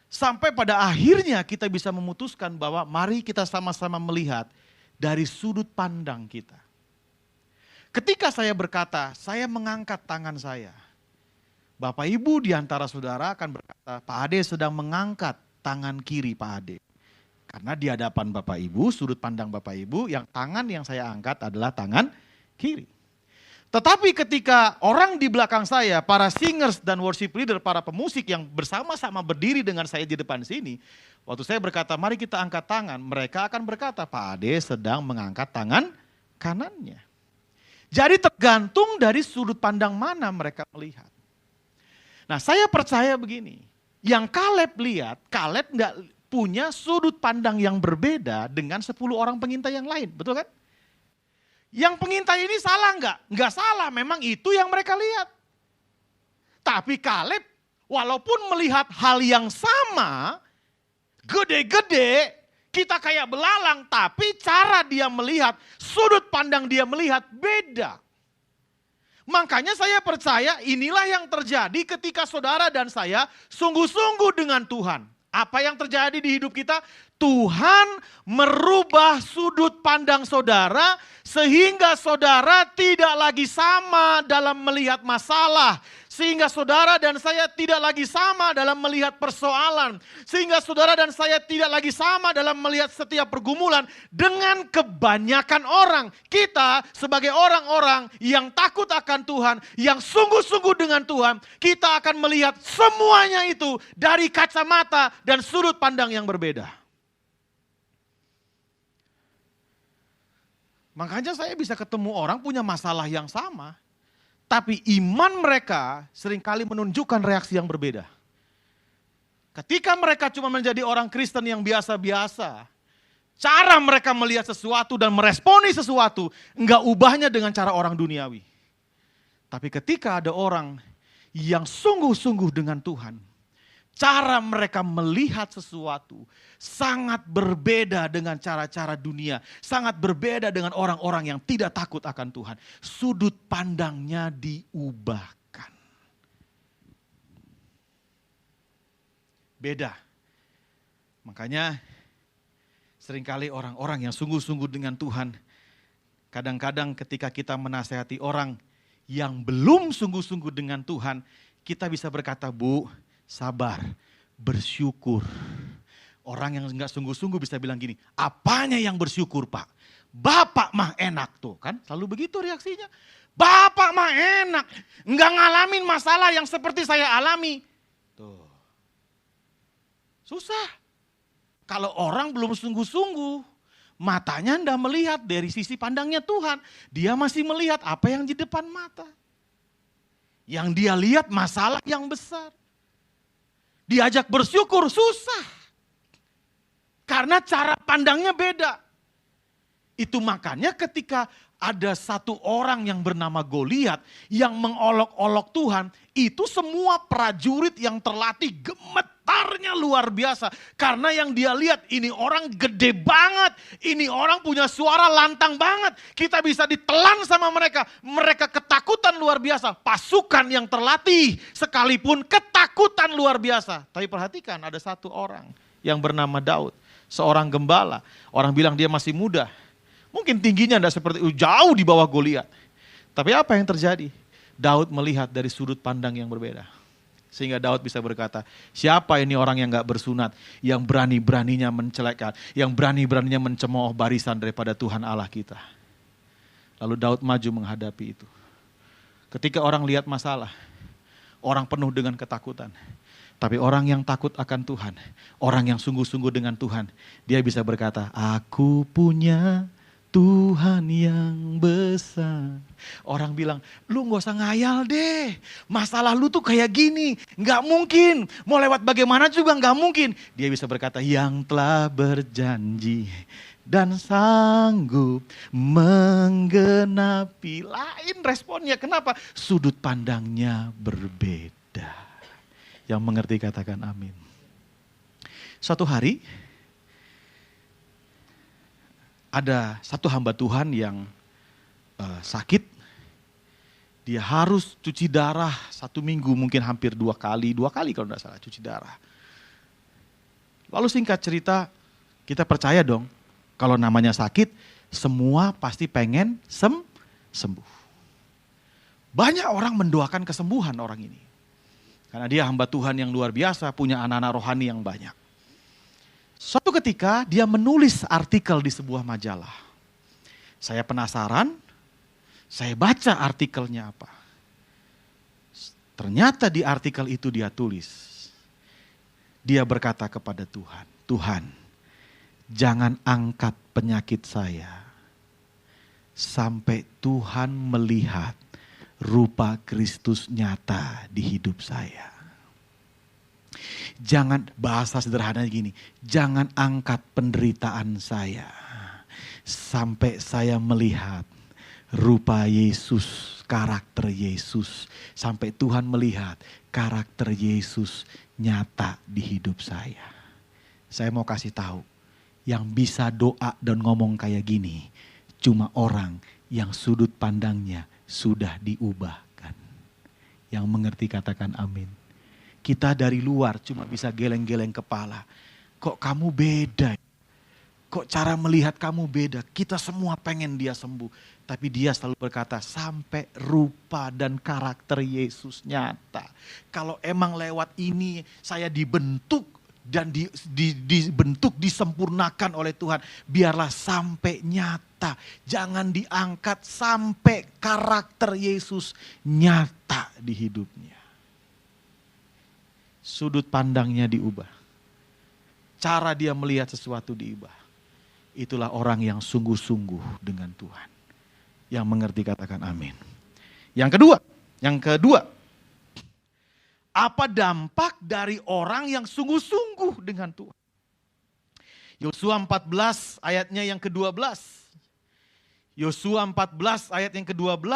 Sampai pada akhirnya kita bisa memutuskan bahwa mari kita sama-sama melihat dari sudut pandang kita. Ketika saya berkata, saya mengangkat tangan saya. Bapak Ibu di antara saudara akan berkata, Pak Ade sedang mengangkat tangan kiri Pak Ade. Karena di hadapan Bapak Ibu, sudut pandang Bapak Ibu, yang tangan yang saya angkat adalah tangan kiri. Tetapi ketika orang di belakang saya, para singers dan worship leader, para pemusik yang bersama-sama berdiri dengan saya di depan sini, waktu saya berkata, mari kita angkat tangan, mereka akan berkata, Pak Ade sedang mengangkat tangan kanannya. Jadi tergantung dari sudut pandang mana mereka melihat. Nah, saya percaya begini, yang Kaleb lihat, Kaleb nggak punya sudut pandang yang berbeda dengan 10 orang pengintai yang lain, betul kan? Yang pengintai ini salah nggak? Nggak salah, memang itu yang mereka lihat. Tapi Kaleb walaupun melihat hal yang sama, gede-gede, kita kayak belalang, tapi cara dia melihat, sudut pandang dia melihat beda. Makanya saya percaya inilah yang terjadi ketika saudara dan saya sungguh-sungguh dengan Tuhan. Apa yang terjadi di hidup kita? Tuhan merubah sudut pandang saudara sehingga saudara tidak lagi sama dalam melihat masalah. Sehingga saudara dan saya tidak lagi sama dalam melihat persoalan. Sehingga saudara dan saya tidak lagi sama dalam melihat setiap pergumulan dengan kebanyakan orang. Kita sebagai orang-orang yang takut akan Tuhan, yang sungguh-sungguh dengan Tuhan, kita akan melihat semuanya itu dari kacamata dan sudut pandang yang berbeda. Makanya saya bisa ketemu orang punya masalah yang sama. Tapi iman mereka seringkali menunjukkan reaksi yang berbeda. Ketika mereka cuma menjadi orang Kristen yang biasa-biasa, cara mereka melihat sesuatu dan meresponi sesuatu, enggak ubahnya dengan cara orang duniawi. Tapi ketika ada orang yang sungguh-sungguh dengan Tuhan, cara mereka melihat sesuatu sangat berbeda dengan cara-cara dunia. Sangat berbeda dengan orang-orang yang tidak takut akan Tuhan. Sudut pandangnya diubahkan. Beda. Makanya seringkali orang-orang yang sungguh-sungguh dengan Tuhan, kadang-kadang ketika kita menasehati orang yang belum sungguh-sungguh dengan Tuhan, kita bisa berkata, Bu, sabar, bersyukur. Orang yang enggak sungguh-sungguh bisa bilang gini, apanya yang bersyukur Pak? Bapak mah enak tuh kan, selalu begitu reaksinya. Bapak mah enak, enggak ngalamin masalah yang seperti saya alami. Tuh, susah. Kalau orang belum sungguh-sungguh, matanya enggak melihat dari sisi pandangnya Tuhan. Dia masih melihat apa yang di depan mata. Yang dia lihat masalah yang besar. Diajak bersyukur susah. Karena cara pandangnya beda. Itu makanya ketika ada satu orang yang bernama Goliat yang mengolok-olok Tuhan, itu semua prajurit yang terlatih gemetarnya luar biasa. Karena yang dia lihat, ini orang gede banget, ini orang punya suara lantang banget. Kita bisa ditelan sama mereka, mereka ketakutan luar biasa. Pasukan yang terlatih sekalipun ketakutan luar biasa. Tapi perhatikan, ada satu orang yang bernama Daud, seorang gembala. Orang bilang dia masih muda. Mungkin tingginya tidak seperti jauh di bawah Goliat. Tapi apa yang terjadi? Daud melihat dari sudut pandang yang berbeda. Sehingga Daud bisa berkata, siapa ini orang yang gak bersunat, yang berani-beraninya mencelekkan, yang berani-beraninya mencemooh barisan daripada Tuhan Allah kita. Lalu Daud maju menghadapi itu. Ketika orang lihat masalah, orang penuh dengan ketakutan. Tapi orang yang takut akan Tuhan, orang yang sungguh-sungguh dengan Tuhan, dia bisa berkata, aku punya Tuhan yang besar. Orang bilang, lu gak usah ngayal deh. Masalah lu tuh kayak gini. Gak mungkin. Mau lewat bagaimana juga gak mungkin. Dia bisa berkata, yang telah berjanji dan sanggup menggenapi. Lain responnya. Kenapa? Sudut pandangnya berbeda. Yang mengerti katakan amin. Suatu hari, ada satu hamba Tuhan yang sakit. Dia harus cuci darah 1 minggu, mungkin hampir 2 kali kalau tidak salah cuci darah. Lalu singkat cerita, kita percaya dong, kalau namanya sakit, semua pasti pengen sembuh. Banyak orang mendoakan kesembuhan orang ini. Karena dia hamba Tuhan yang luar biasa, punya anak-anak rohani yang banyak. Suatu ketika dia menulis artikel di sebuah majalah. Saya penasaran, saya baca artikelnya apa. Ternyata di artikel itu dia tulis. Dia berkata kepada Tuhan, Tuhan, jangan angkat penyakit saya sampai Tuhan melihat rupa Kristus nyata di hidup saya. Jangan, bahasa sederhananya gini, jangan angkat penderitaan saya sampai saya melihat rupa Yesus, karakter Yesus. Sampai Tuhan melihat karakter Yesus nyata di hidup saya. Saya mau kasih tahu, yang bisa doa dan ngomong kayak gini, cuma orang yang sudut pandangnya sudah diubahkan. Yang mengerti katakan amin. Kita dari luar cuma bisa geleng-geleng kepala. Kok kamu beda? Kok cara melihat kamu beda? Kita semua pengen dia sembuh. Tapi dia selalu berkata, sampai rupa dan karakter Yesus nyata. Kalau emang lewat ini saya dibentuk dan dibentuk, disempurnakan oleh Tuhan. Biarlah sampai nyata. Jangan diangkat sampai karakter Yesus nyata di hidupnya. Sudut pandangnya diubah. Cara dia melihat sesuatu diubah. Itulah orang yang sungguh-sungguh dengan Tuhan. Yang mengerti katakan amin. Yang kedua. Apa dampak dari orang yang sungguh-sungguh dengan Tuhan? Yosua 14 ayatnya yang ke-12. Yosua 14 ayat yang ke-12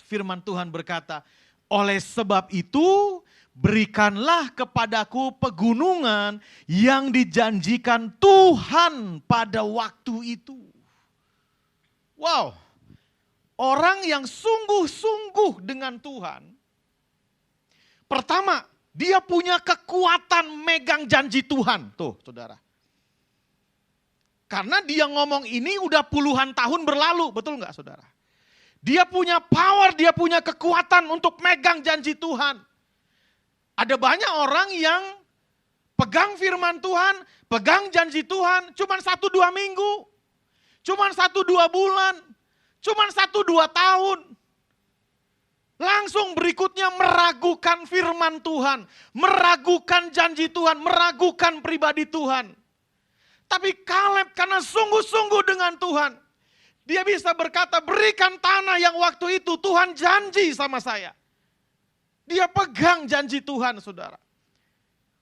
firman Tuhan berkata, oleh sebab itu berikanlah kepadaku pegunungan yang dijanjikan Tuhan pada waktu itu. Wow, orang yang sungguh-sungguh dengan Tuhan. Pertama, dia punya kekuatan megang janji Tuhan. Tuh saudara. Karena dia ngomong ini udah puluhan tahun berlalu, betul nggak saudara? Dia punya power, dia punya kekuatan untuk megang janji Tuhan. Ada banyak orang yang pegang firman Tuhan, pegang janji Tuhan cuman 1-2 minggu, cuman 1-2 bulan, cuman 1-2 tahun. Langsung berikutnya meragukan firman Tuhan, meragukan janji Tuhan, meragukan pribadi Tuhan. Tapi Kaleb karena sungguh-sungguh dengan Tuhan, dia bisa berkata, berikan tanah yang waktu itu Tuhan janji sama saya. Dia pegang janji Tuhan, saudara.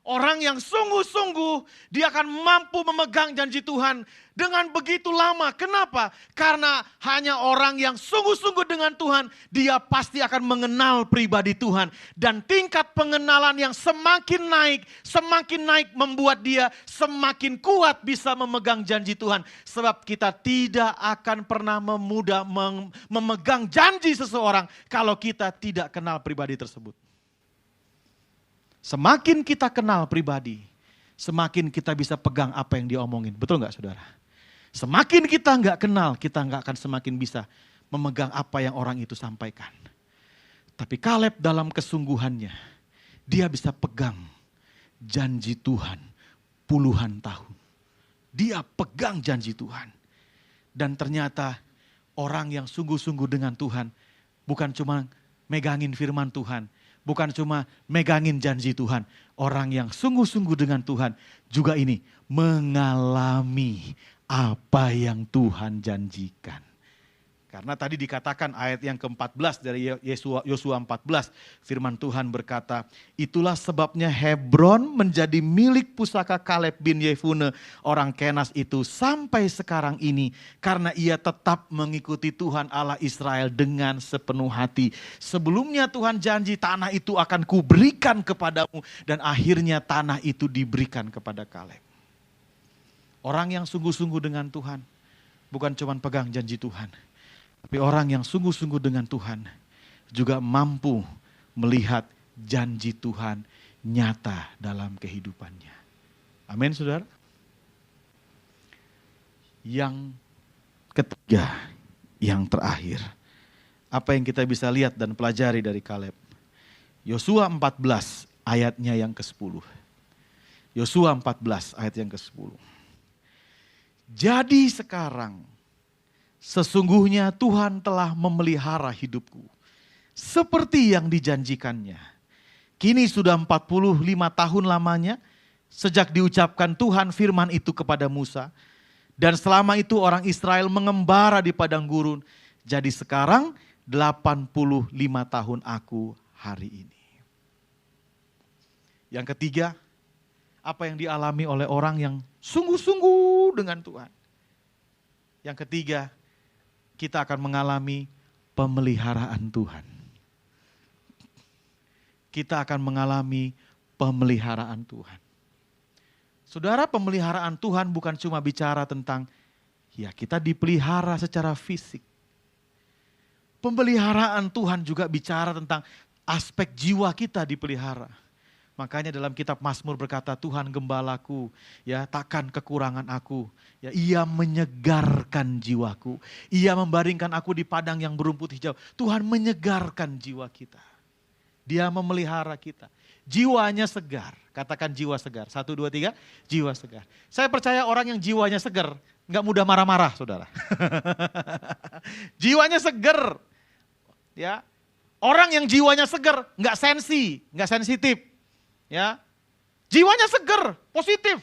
Orang yang sungguh-sungguh dia akan mampu memegang janji Tuhan dengan begitu lama. Kenapa? Karena hanya orang yang sungguh-sungguh dengan Tuhan, dia pasti akan mengenal pribadi Tuhan. Dan tingkat pengenalan yang semakin naik membuat dia semakin kuat bisa memegang janji Tuhan. Sebab kita tidak akan pernah memegang janji seseorang kalau kita tidak kenal pribadi tersebut. Semakin kita kenal pribadi, semakin kita bisa pegang apa yang dia omongin. Betul nggak saudara? Semakin kita nggak kenal, kita nggak akan semakin bisa memegang apa yang orang itu sampaikan. Tapi Kaleb dalam kesungguhannya, dia bisa pegang janji Tuhan puluhan tahun. Dia pegang janji Tuhan. Dan ternyata orang yang sungguh-sungguh dengan Tuhan, bukan cuma megangin firman Tuhan, bukan cuma megangin janji Tuhan. Orang yang sungguh-sungguh dengan Tuhan juga ini mengalami apa yang Tuhan janjikan. Karena tadi dikatakan ayat yang ke-14 dari Yosua 14. Firman Tuhan berkata, itulah sebabnya Hebron menjadi milik pusaka Kaleb bin Yefune orang Kenas itu sampai sekarang ini. Karena ia tetap mengikuti Tuhan Allah Israel dengan sepenuh hati. Sebelumnya Tuhan janji tanah itu akan kuberikan kepadamu. Dan akhirnya tanah itu diberikan kepada Kaleb. Orang yang sungguh-sungguh dengan Tuhan bukan cuma pegang janji Tuhan. Tapi orang yang sungguh-sungguh dengan Tuhan juga mampu melihat janji Tuhan nyata dalam kehidupannya. Amin saudara. Yang ketiga, yang terakhir. Apa yang kita bisa lihat dan pelajari dari Kaleb. Yosua 14 ayatnya yang ke-10. Yosua 14 ayat yang ke-10. Jadi sekarang sesungguhnya Tuhan telah memelihara hidupku seperti yang dijanjikannya. Kini sudah 45 tahun lamanya sejak diucapkan Tuhan firman itu kepada Musa. Dan selama itu orang Israel mengembara di padang gurun. Jadi sekarang 85 tahun aku hari ini. Yang ketiga, apa yang dialami oleh orang yang sungguh-sungguh dengan Tuhan. Yang ketiga, kita akan mengalami pemeliharaan Tuhan. Kita akan mengalami pemeliharaan Tuhan. Saudara, pemeliharaan Tuhan bukan cuma bicara tentang ya kita dipelihara secara fisik. Pemeliharaan Tuhan juga bicara tentang aspek jiwa kita dipelihara. Makanya dalam kitab Mazmur berkata, Tuhan gembalaku, ya takkan kekurangan aku. Ya, ia menyegarkan jiwaku. Ia membaringkan aku di padang yang berumput hijau. Tuhan menyegarkan jiwa kita. Dia memelihara kita. Jiwanya segar. Katakan jiwa segar. 1, 2, 3, jiwa segar. Saya percaya orang yang jiwanya segar, nggak mudah marah-marah saudara. Jiwanya segar. Ya, orang yang jiwanya segar, nggak sensitif. Ya, jiwanya seger, positif.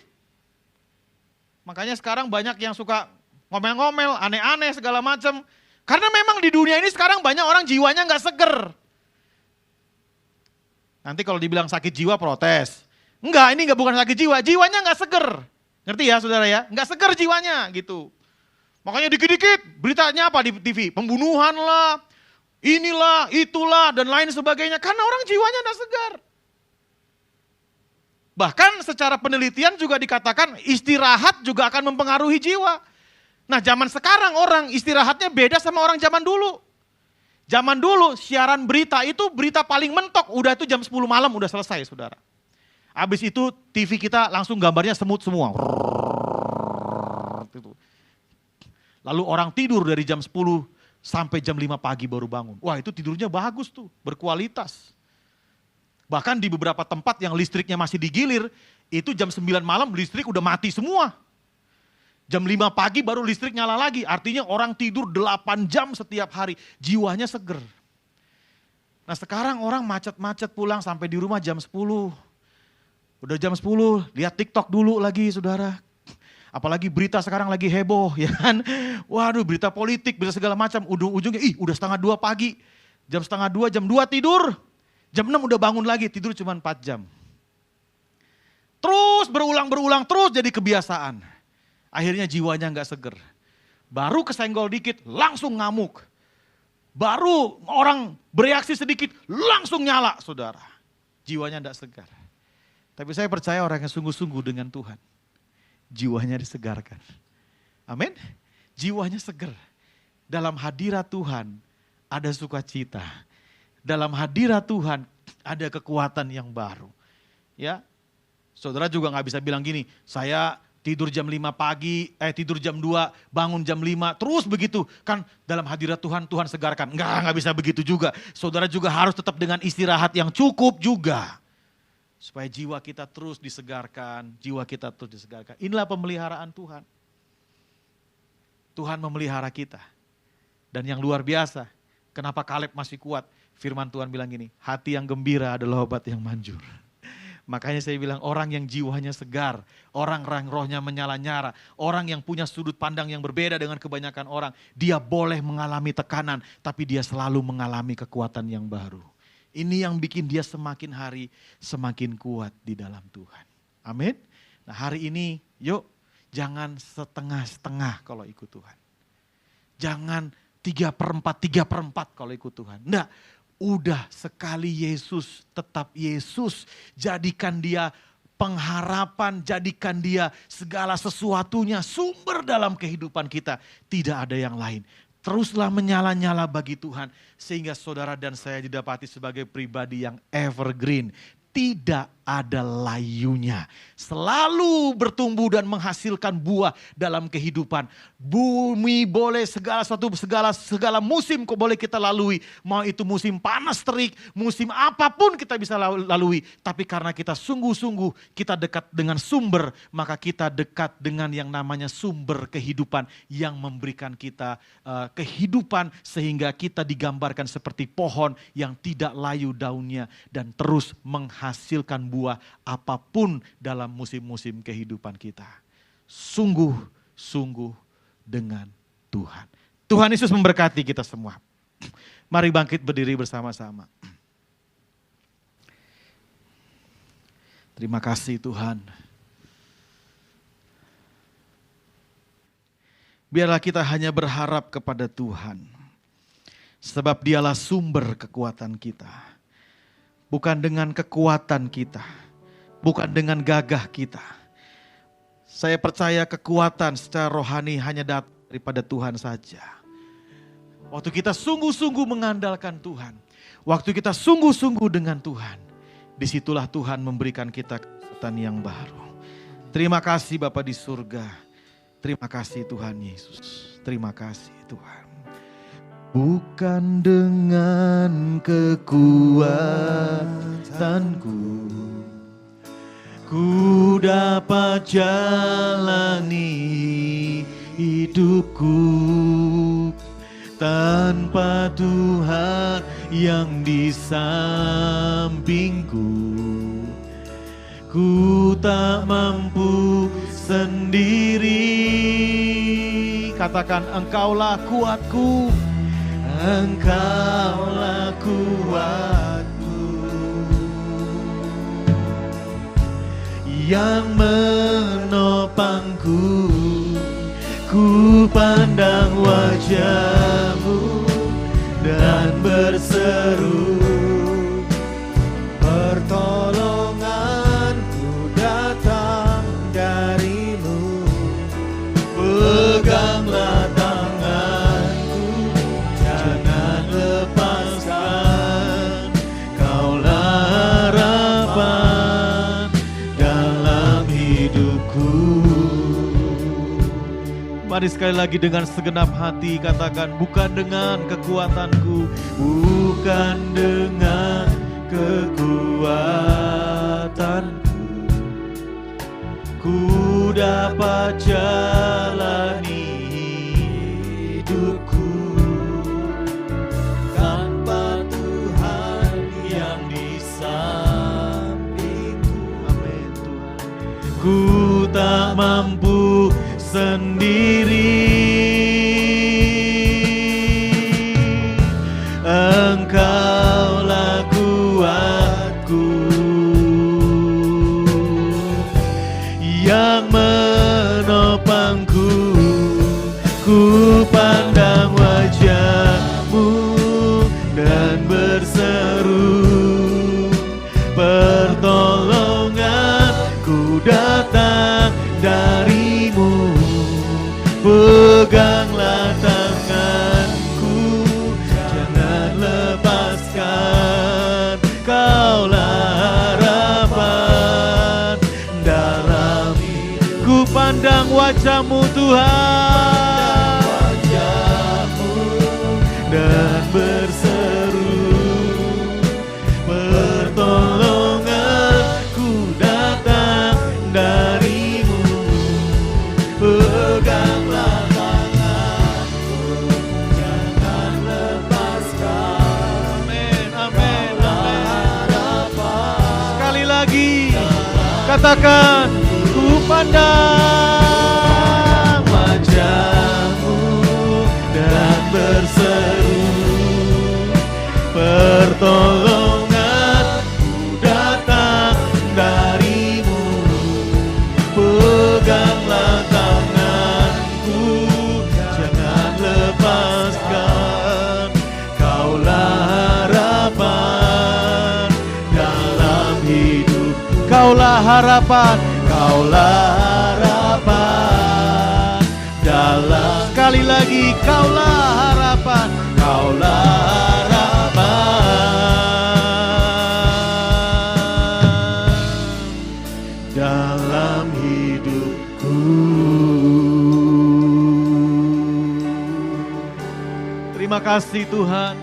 Makanya sekarang banyak yang suka ngomel-ngomel, aneh-aneh segala macam. Karena memang di dunia ini sekarang banyak orang jiwanya nggak seger. Nanti kalau dibilang sakit jiwa protes. Enggak, ini bukan sakit jiwa, jiwanya nggak seger. Ngerti ya saudara ya? Nggak seger jiwanya gitu. Makanya dikit-dikit beritanya apa di TV? Pembunuhan lah, inilah, itulah, dan lain sebagainya. Karena orang jiwanya nggak segar. Bahkan secara penelitian juga dikatakan istirahat juga akan mempengaruhi jiwa. Nah zaman sekarang orang istirahatnya beda sama orang zaman dulu. Zaman dulu siaran berita itu berita paling mentok, udah itu jam 10 malam udah selesai saudara. Habis itu TV kita langsung gambarnya semut semua. Lalu orang tidur dari jam 10 sampai jam 5 pagi baru bangun. Wah itu tidurnya bagus tuh, berkualitas. Bahkan di beberapa tempat yang listriknya masih digilir, itu jam 9 malam listrik udah mati semua. Jam 5 pagi baru listrik nyala lagi, artinya orang tidur 8 jam setiap hari, jiwanya seger. Nah sekarang orang macet-macet pulang sampai di rumah jam 10. Udah jam 10, lihat TikTok dulu lagi saudara. Apalagi berita sekarang lagi heboh ya kan. Waduh berita politik, berita segala macam, ujung-ujungnya udah 1:30 pagi. Jam 1:30, jam 2 tidur. Jam 6 udah bangun lagi, tidur cuma 4 jam. Terus berulang, terus jadi kebiasaan. Akhirnya jiwanya gak seger. Baru kesenggol dikit, langsung ngamuk. Baru orang bereaksi sedikit, langsung nyala saudara. Jiwanya gak segar. Tapi saya percaya orang yang sungguh-sungguh dengan Tuhan, jiwanya disegarkan. Amin. Jiwanya seger. Dalam hadirat Tuhan ada sukacita. Dalam hadirat Tuhan ada kekuatan yang baru. Ya, saudara juga gak bisa bilang gini, saya tidur jam 5 pagi, tidur jam 2, bangun jam 5, terus begitu. Kan dalam hadirat Tuhan, Tuhan segarkan. Enggak bisa begitu juga. Saudara juga harus tetap dengan istirahat yang cukup juga. Supaya jiwa kita terus disegarkan, Inilah pemeliharaan Tuhan. Tuhan memelihara kita. Dan yang luar biasa, kenapa Kaleb masih kuat? Firman Tuhan bilang gini, hati yang gembira adalah obat yang manjur. Makanya saya bilang orang yang jiwanya segar, orang rohnya menyala-nyala, orang yang punya sudut pandang yang berbeda dengan kebanyakan orang, dia boleh mengalami tekanan, tapi dia selalu mengalami kekuatan yang baru. Ini yang bikin dia semakin hari semakin kuat di dalam Tuhan. Amin. Nah hari ini yuk jangan setengah-setengah kalau ikut Tuhan. Jangan 3/4 kalau ikut Tuhan. Enggak. Udah sekali Yesus, tetap Yesus. Jadikan dia pengharapan, jadikan dia segala sesuatunya, sumber dalam kehidupan kita. Tidak ada yang lain. Teruslah menyala-nyala bagi Tuhan. Sehingga saudara dan saya didapati sebagai pribadi yang evergreen. Tidak ada layunya. Selalu bertumbuh dan menghasilkan buah dalam kehidupan. Bumi boleh segala musim kok boleh kita lalui. Mau itu musim panas terik, musim apapun kita bisa lalui. Tapi karena kita sungguh-sungguh kita dekat dengan sumber, maka kita dekat dengan yang namanya sumber kehidupan yang memberikan kita kehidupan sehingga kita digambarkan seperti pohon yang tidak layu daunnya dan terus menghasilkan buah apapun dalam musim-musim kehidupan kita. Sungguh-sungguh dengan Tuhan. Tuhan Yesus memberkati kita semua. Mari bangkit berdiri bersama-sama. Terima kasih Tuhan. Biarlah kita hanya berharap kepada Tuhan. Sebab dialah sumber kekuatan kita. Bukan dengan kekuatan kita, bukan dengan gagah kita. Saya percaya kekuatan secara rohani hanya datang daripada Tuhan saja. Waktu kita sungguh-sungguh mengandalkan Tuhan, waktu kita sungguh-sungguh dengan Tuhan, disitulah Tuhan memberikan kita kekuatan yang baru. Terima kasih Bapa di surga, terima kasih Tuhan Yesus, terima kasih Tuhan. Bukan dengan kekuatanku ku dapat jalani hidupku tanpa Tuhan yang di sampingku. Ku tak mampu sendiri. Katakan Engkaulah kuatku. Engkaulah kuatku yang menopangku. Ku pandang wajah-Mu dan berseru, pertolonganku datang dari-Mu. Peganglah mari sekali lagi dengan segenap hati katakan, bukan dengan kekuatanku, bukan dengan kekuatanku, ku dapat jalani hidupku tanpa Tuhan yang di sampingku. Amin Tuhan. Ku tak mampu sendiri, Engkaulah kuatku ku pandang wajah-Mu Tuhan, dan berseru, pertolonganku datang dari-Mu. Peganglah tanganku, jangan lepaskan. Amin, amin, amin. Sekali lagi katakan, ku pandang wajah-Mu dan berseru, pertolonganku datang dari-Mu. Peganglah tanganku, jangan lepaskan. Kaulah harapan dalam hidup, Kaulah harapan, Kaulah harapan dalam. Sekali lagi, Kaulah harapan, Kaulah harapan dalam hidupku. Terima kasih Tuhan,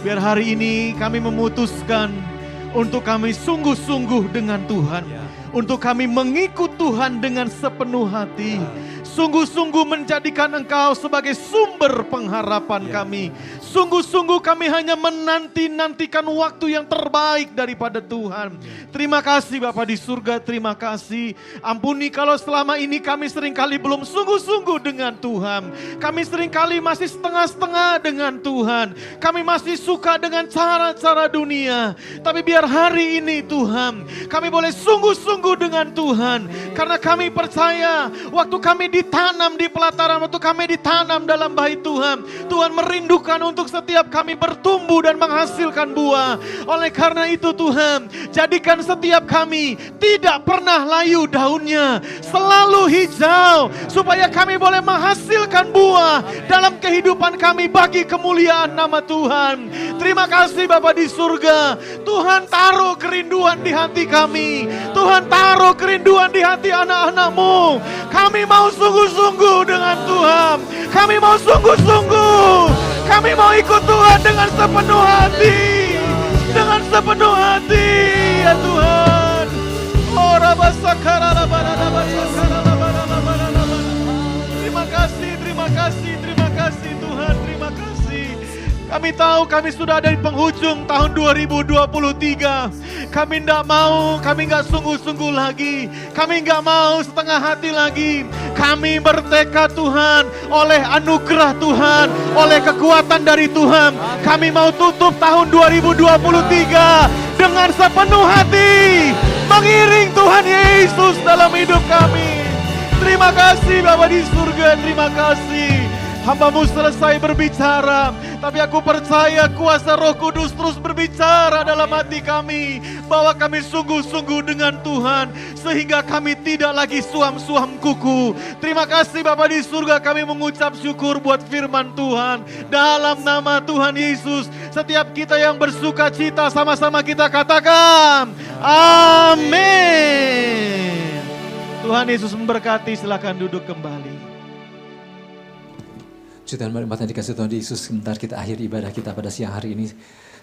biar hari ini kami memutuskan untuk kami sungguh-sungguh dengan Tuhan, untuk kami mengikut Tuhan dengan sepenuh hati, sungguh-sungguh menjadikan Engkau sebagai sumber pengharapan kami. Sungguh-sungguh kami hanya menanti-nantikan waktu yang terbaik daripada Tuhan. Terima kasih Bapa di surga, terima kasih. Ampuni kalau selama ini kami seringkali belum sungguh-sungguh dengan Tuhan. Kami seringkali masih setengah-setengah dengan Tuhan. Kami masih suka dengan cara-cara dunia. Tapi biar hari ini Tuhan, kami boleh sungguh-sungguh dengan Tuhan. Karena kami percaya waktu kami ditanam di pelataran, waktu kami ditanam dalam bait Tuhan, Tuhan merindukan untuk setiap kami bertumbuh dan menghasilkan buah. Oleh karena itu Tuhan, jadikan setiap kami tidak pernah layu daunnya, selalu hijau, supaya kami boleh menghasilkan buah dalam kehidupan kami bagi kemuliaan nama Tuhan. Terima kasih Bapa di surga, Tuhan taruh kerinduan di hati kami, Tuhan taruh kerinduan di hati anak-anak-Mu. Kami mau sungguh-sungguh dengan Tuhan, kami mau sungguh-sungguh, kami mau ikut Tuhan dengan sepenuh hati, dengan sepenuh hati ya Tuhan. Oh rabasakara rabasakara. Terima kasih, terima kasih, terima kasih Tuhan, terima kasih. Kami tahu kami sudah ada di penghujung tahun 2023. Kami tidak mau, kami nggak sungguh-sungguh lagi. Kami nggak mau setengah hati lagi. Kami bertekad Tuhan, oleh anugerah Tuhan, oleh kekuatan dari Tuhan, kami mau tutup tahun 2023 dengan sepenuh hati, mengiring Tuhan Yesus dalam hidup kami. Terima kasih Bapa di surga, terima kasih. Hamba-Mu selesai berbicara, tapi aku percaya kuasa Roh Kudus terus berbicara dalam hati kami, bahwa kami sungguh-sungguh dengan Tuhan, sehingga kami tidak lagi suam-suam kuku. Terima kasih Bapa di surga, kami mengucap syukur buat firman Tuhan. Dalam nama Tuhan Yesus, setiap kita yang bersuka cita, sama-sama kita katakan, amin. Tuhan Yesus memberkati, silakan duduk kembali. Tuhan umat yang dikasih Tuhan Yesus, sebentar kita akhir ibadah kita pada siang hari ini.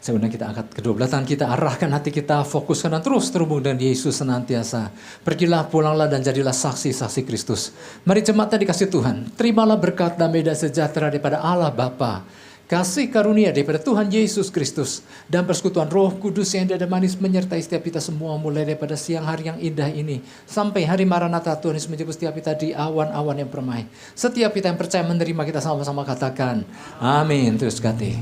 Sebenarnya kita angkat kedua belah tangan kita, arahkan hati kita, fokuskan dan terus terhubung dengan Yesus senantiasa. Pergilah, pulanglah dan jadilah saksi-saksi Kristus. Mari jemaat yang dikasih Tuhan, terimalah berkat damai dan sejahtera daripada Allah Bapa, kasih karunia daripada Tuhan Yesus Kristus, dan persekutuan Roh Kudus yang indah dan manis menyertai setiap kita semua, mulai daripada siang hari yang indah ini sampai hari Maranatha. Tuhan Yesus menjemput setiap kita di awan-awan yang permai. Setiap kita yang percaya menerima, kita sama-sama katakan amin. Terus ganti.